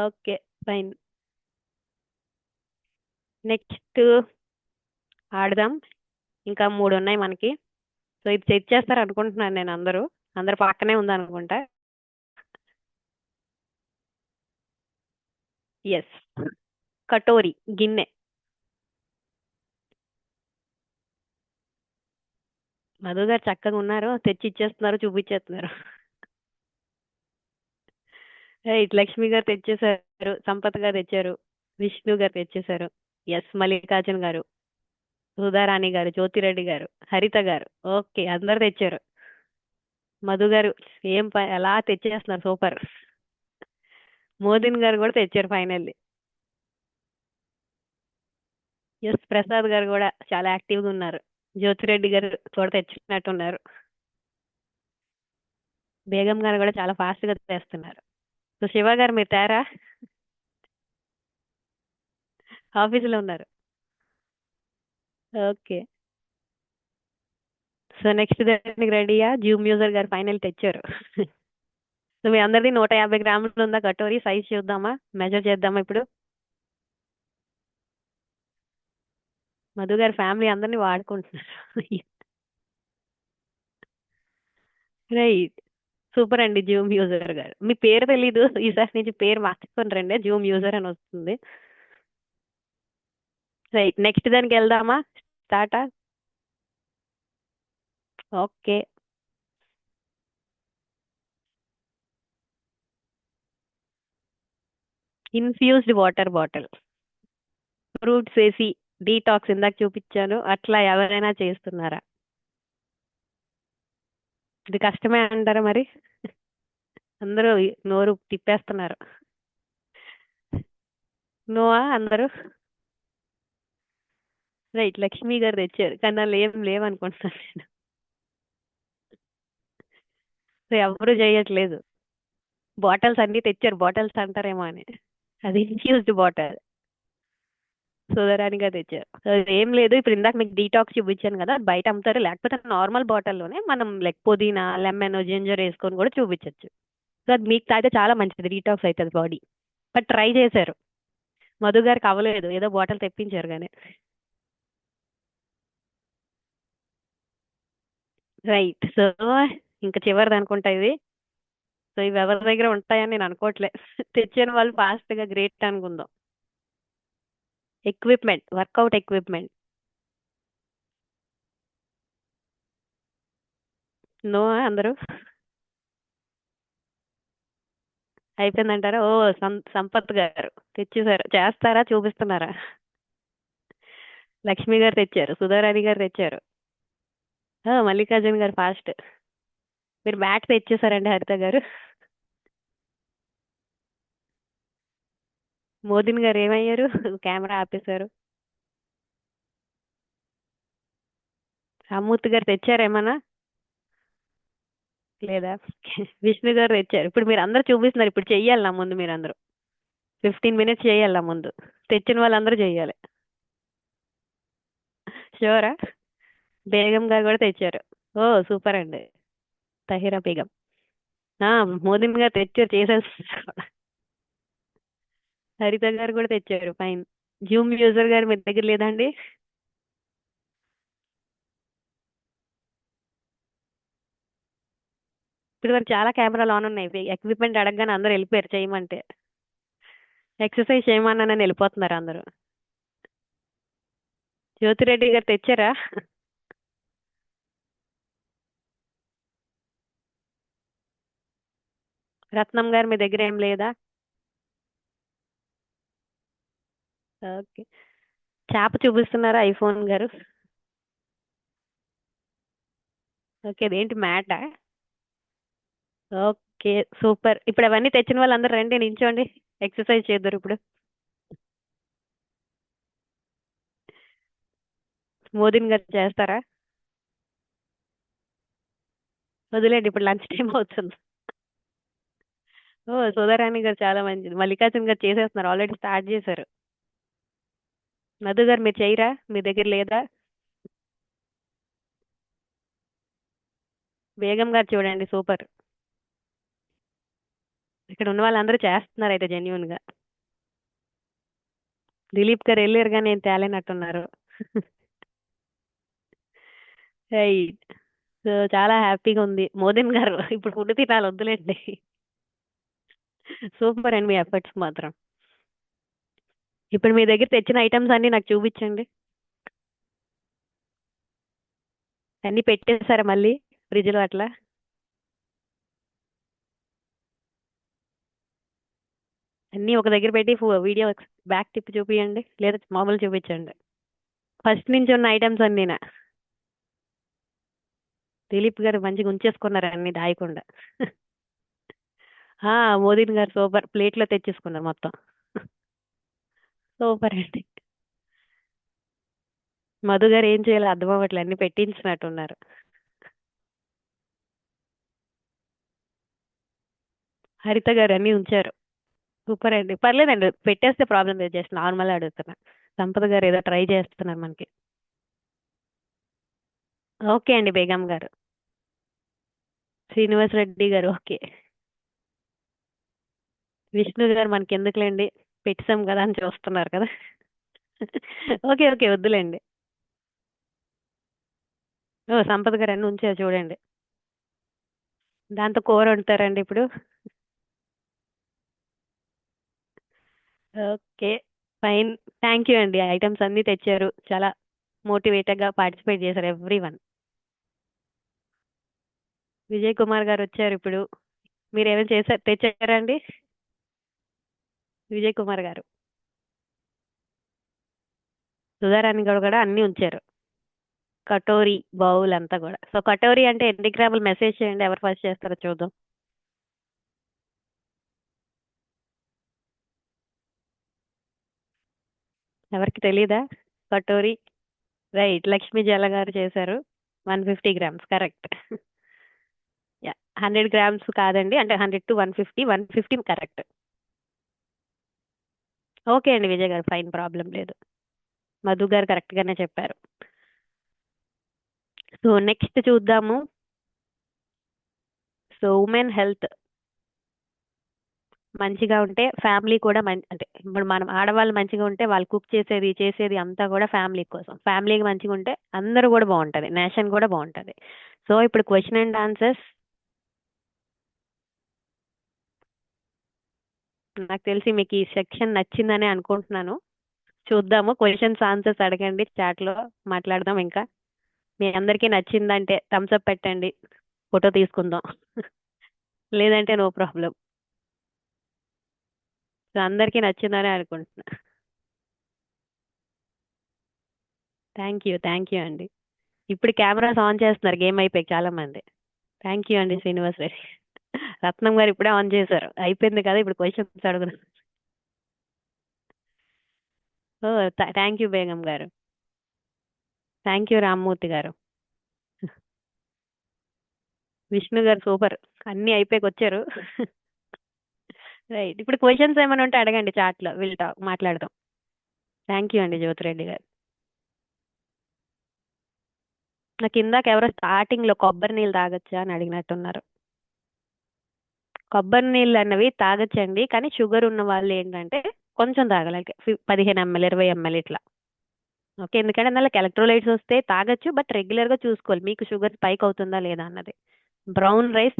S2: Okay, fine. Next ఆడదాం. ఇంకా 3 ఉన్నాయి మనకి. సో ఇది సెట్ చేస్తారు అనుకుంటున్నాను నేను. అందరు పక్కనే ఉందనుకుంటా. ఎస్. కటోరి, గిన్నె. మధు గారు చక్కగా ఉన్నారు, తెచ్చి ఇచ్చేస్తున్నారు, చూపించేస్తున్నారు. రైట్. లక్ష్మి గారు తెచ్చేసారు, సంపత్ గారు తెచ్చారు, విష్ణు గారు తెచ్చేసారు. ఎస్. మల్లికార్జున్ గారు, సుధారాణి గారు, జ్యోతిరెడ్డి గారు, హరిత గారు. ఓకే, అందరు తెచ్చారు. మధు గారు ఎలా తెచ్చేస్తున్నారు, సూపర్. మోదిన్ గారు కూడా తెచ్చారు ఫైనల్లీ. ఎస్. ప్రసాద్ గారు కూడా చాలా యాక్టివ్గా ఉన్నారు. జ్యోతిరెడ్డి గారు కూడా తెచ్చినట్టున్నారు. బేగం గారు కూడా చాలా ఫాస్ట్గా తెస్తున్నారు. సో శివ గారు మీరు తయారా? ఆఫీసులో ఉన్నారు. ఓకే. సో నెక్స్ట్ దానికి రెడీయా? జూమ్ యూజర్ గారు ఫైనల్ తెచ్చారు. సో మీ అందరిది 150 గ్రాములు ఉందా కటోరీ? సైజ్ చూద్దామా, మెజర్ చేద్దామా ఇప్పుడు? మధు గారి ఫ్యామిలీ అందరినీ వాడుకుంటున్నారు. రైట్. సూపర్ అండి జూమ్ యూజర్ గారు. మీ పేరు తెలీదు, ఈసారి నుంచి పేరు మార్చుకొని రండి, జూమ్ యూజర్ అని వస్తుంది. రైట్. నెక్స్ట్ దానికి వెళ్దామా? స్టార్టా? Okay. Infused water bottle. Fruits వేసి డీటాక్స్ ఇందాక చూపించాను, అట్లా ఎవరైనా చేస్తున్నారా? ఇది కష్టమే అంటారా మరి? అందరూ నోరు తిప్పేస్తున్నారు. నోవా అందరూ? రైట్. లక్ష్మి గారు తెచ్చారు, కానీ దానిలో ఏం లేవనుకుంటున్నాను నేను. సో ఎవరు చేయట్లేదు. బాటిల్స్ అన్ని తెచ్చారు, బాటిల్స్ అంటారేమో అని. అది ఇన్ఫ్యూజ్డ్ బాటిల్. సుధారాణిగా తెచ్చారు. సో ఏం లేదు, ఇప్పుడు ఇందాక మీకు డీటాక్స్ చూపించాను కదా, బయట అమ్ముతారు, లేకపోతే నార్మల్ బాటిల్లోనే మనం లైక్ పుదీనా, లెమన్, జింజర్ వేసుకొని కూడా చూపించవచ్చు. సో అది మీకు తాగితే చాలా మంచిది, డీటాక్స్ అవుతుంది బాడీ. బట్ ట్రై చేశారు, మధు గారికి అవ్వలేదు, ఏదో బాటిల్ తెప్పించారు కానీ. రైట్. సో ఇంకా చివరిది అనుకుంటా ఇది. సో ఇవి ఎవరి దగ్గర ఉంటాయని నేను అనుకోవట్లే. తెచ్చిన వాళ్ళు ఫాస్ట్గా గ్రేట్ అనుకుందాం. Equipment, work out equipment. నో అందరూ? అయిపోయిందంటారా? ఓ సంపత్ గారు తెచ్చేసారు. చేస్తారా, చూపిస్తున్నారా? లక్ష్మి గారు తెచ్చారు, సుధారాణి గారు తెచ్చారు. మల్లికార్జున గారు ఫాస్ట్. మీరు మ్యాట్ తెచ్చేసారండి హరిత గారు. మోదిన్ గారు ఏమయ్యారు? కెమెరా ఆపేశారు. రామ్మూర్తి గారు తెచ్చారేమన్నా? లేదా? విష్ణు గారు తెచ్చారు. ఇప్పుడు మీరు అందరూ చూపిస్తున్నారు. ఇప్పుడు చెయ్యాలి నా ముందు మీరు అందరూ 15 మినిట్స్ చేయాలి నా ముందు. తెచ్చిన వాళ్ళందరూ చెయ్యాలి. షూరా? బేగం గారు కూడా తెచ్చారు. ఓ సూపర్ అండి. తహిరా బేగం. మోదిన్ గారు తెచ్చారు, చేసేస్తారు. హరిత గారు కూడా తెచ్చారు. ఫైన్. జూమ్ యూజర్ గారు మీ దగ్గర లేదండి? ఇప్పుడు వరకు చాలా కెమెరాలు ఆన్ ఉన్నాయి. ఎక్విప్మెంట్ అడగగానే అందరూ వెళ్ళిపోయారు చేయమంటే. ఎక్సర్సైజ్ చేయమన్నానని వెళ్ళిపోతున్నారు అందరూ. జ్యోతిరెడ్డి గారు తెచ్చారా? రత్నం గారు మీ దగ్గర ఏం లేదా? ఓకే. చేప చూపిస్తున్నారా ఐఫోన్ గారు? ఓకే, అదేంటి మ్యాటా? Okay super. ఇప్పుడు అవన్నీ తెచ్చిన వాళ్ళందరూ రండి, నించోండి, ఎక్సర్సైజ్ చేద్దరు ఇప్పుడు. మోదిన్ గారు చేస్తారా? వదిలేండి, ఇప్పుడు లంచ్ టైం అవుతుంది. ఓ సుధారాణి గారు చాలా మంచిది. మల్లికార్జున గారు చేసేస్తున్నారు, ఆల్రెడీ స్టార్ట్ చేశారు. మధు గారు మీరు చేయరా? మీ దగ్గర లేదా? బేగం గారు చూడండి, సూపర్. ఇక్కడ ఉన్న వాళ్ళందరూ చేస్తున్నారు అయితే జెన్యున్ గా. దిలీప్ గారు వెళ్ళారు కానీ నేను తేలేనట్టున్నారు. రైట్. సో చాలా హ్యాపీగా ఉంది. మోదిన్ గారు ఇప్పుడు ఫుడ్ తినాలి, వద్దులేండి. సూపర్ అండి మీ ఎఫర్ట్స్ మాత్రం. ఇప్పుడు మీ దగ్గర తెచ్చిన ఐటమ్స్ అన్ని నాకు చూపించండి. అన్ని పెట్టేశారా మళ్ళీ ఫ్రిడ్జ్లో అట్లా? అన్నీ ఒక దగ్గర పెట్టి వీడియో బ్యాక్ తిప్పి చూపించండి, లేదా మామూలు చూపించండి. ఫస్ట్ నుంచి ఉన్న ఐటమ్స్ అన్నీనా? దిలీప్ గారు మంచిగా ఉంచేసుకున్నారు అన్ని దాయకుండా. మోదీన్ గారు సూపర్, ప్లేట్లో తెచ్చేసుకున్నారు మొత్తం. సూపర్ అండి. మధు గారు ఏం చేయాలో అర్థం అవ్వట్లేదు, అన్ని పెట్టించినట్టున్నారు. హరిత గారు అన్ని ఉంచారు. సూపర్ అండి. పర్లేదండి, పెట్టేస్తే ప్రాబ్లం లేదు, జస్ట్ నార్మల్ అడుగుతున్నా. సంపద గారు ఏదో ట్రై చేస్తున్నారు మనకి. ఓకే అండి బేగం గారు. శ్రీనివాస్ రెడ్డి గారు ఓకే. విష్ణు గారు మనకి ఎందుకులేండి, పెట్టాం కదా అని చూస్తున్నారు కదా. ఓకే ఓకే, వద్దులేండి. సంపద గారు అన్ని ఉంచారు చూడండి. దాంతో కూర వండుతారండి ఇప్పుడు. Okay fine. థ్యాంక్ యూ అండి, ఐటమ్స్ అన్నీ తెచ్చారు, చాలా మోటివేటెడ్గా పార్టిసిపేట్ చేశారు ఎవ్రీ వన్. విజయ్ కుమార్ గారు వచ్చారు ఇప్పుడు. మీరు ఏమైనా చేశారు, తెచ్చారా అండి విజయ్ కుమార్ గారు? సుధారాణి గారు కూడా అన్నీ ఉంచారు. కటోరీ బౌల్ అంతా కూడా. సో కటోరీ అంటే ఎన్ని గ్రాములు మెసేజ్ చేయండి, ఎవరు ఫస్ట్ చేస్తారో చూద్దాం. ఎవరికి తెలీదా కటోరీ? రైట్, లక్ష్మీ జల గారు చేశారు. 150 గ్రామ్స్ కరెక్ట్. 100 గ్రామ్స్ కాదండి, అంటే 100 to 150, 150 కరెక్ట్. ఓకే అండి విజయ్ గారు, ఫైన్, ప్రాబ్లం లేదు. మధు గారు కరెక్ట్గానే చెప్పారు. సో నెక్స్ట్ చూద్దాము. సో ఉమెన్ హెల్త్ మంచిగా ఉంటే ఫ్యామిలీ కూడా అంటే ఇప్పుడు మనం ఆడవాళ్ళు మంచిగా ఉంటే వాళ్ళు కుక్ చేసేది చేసేది అంతా కూడా ఫ్యామిలీ కోసం. ఫ్యామిలీకి మంచిగా ఉంటే అందరూ కూడా బాగుంటుంది, నేషన్ కూడా బాగుంటుంది. సో ఇప్పుడు క్వశ్చన్ అండ్ ఆన్సర్స్. నాకు తెలిసి మీకు ఈ సెక్షన్ నచ్చిందని అనుకుంటున్నాను. చూద్దాము, క్వశ్చన్స్ ఆన్సర్స్ అడగండి, చాట్లో మాట్లాడదాం. ఇంకా మీ అందరికీ నచ్చిందంటే థమ్స్ అప్ పెట్టండి, ఫోటో తీసుకుందాం. లేదంటే నో ప్రాబ్లం. సో అందరికీ నచ్చిందని అనుకుంటున్నా. థ్యాంక్ యూ అండి. ఇప్పుడు కెమెరాస్ ఆన్ చేస్తున్నారు గేమ్ అయిపోయి చాలా మంది. థ్యాంక్ యూ అండి శ్రీనివాస్ రెడ్డి. రత్నం గారు ఇప్పుడే ఆన్ చేశారు. అయిపోయింది కదా ఇప్పుడు క్వశ్చన్స్ అడుగుదాం. ఓ థ్యాంక్ యూ బేగం గారు. థ్యాంక్ యూ రామ్మూర్తి గారు. విష్ణు గారు సూపర్, అన్నీ అయిపోయి వచ్చారు. రైట్, ఇప్పుడు క్వశ్చన్స్ ఏమైనా ఉంటే అడగండి చాట్లో, మాట్లాడదాం. థ్యాంక్ యూ అండి జ్యోతిరెడ్డి గారు. నాకు ఇందాక ఎవరో స్టార్టింగ్ లో కొబ్బరి నీళ్ళు తాగొచ్చా అని అడిగినట్టున్నారు. కొబ్బరి నీళ్ళు అన్నవి తాగొచ్చండి, కానీ షుగర్ ఉన్న వాళ్ళు ఏంటంటే కొంచెం తాగాలి, 15 ml 20 ml ఇట్లా. ఓకే, ఎందుకంటే అందులో ఎలక్ట్రోలైట్స్ వస్తే తాగొచ్చు, బట్ రెగ్యులర్ గా చూసుకోవాలి మీకు షుగర్ స్పైక్ అవుతుందా లేదా అన్నది. Brown rice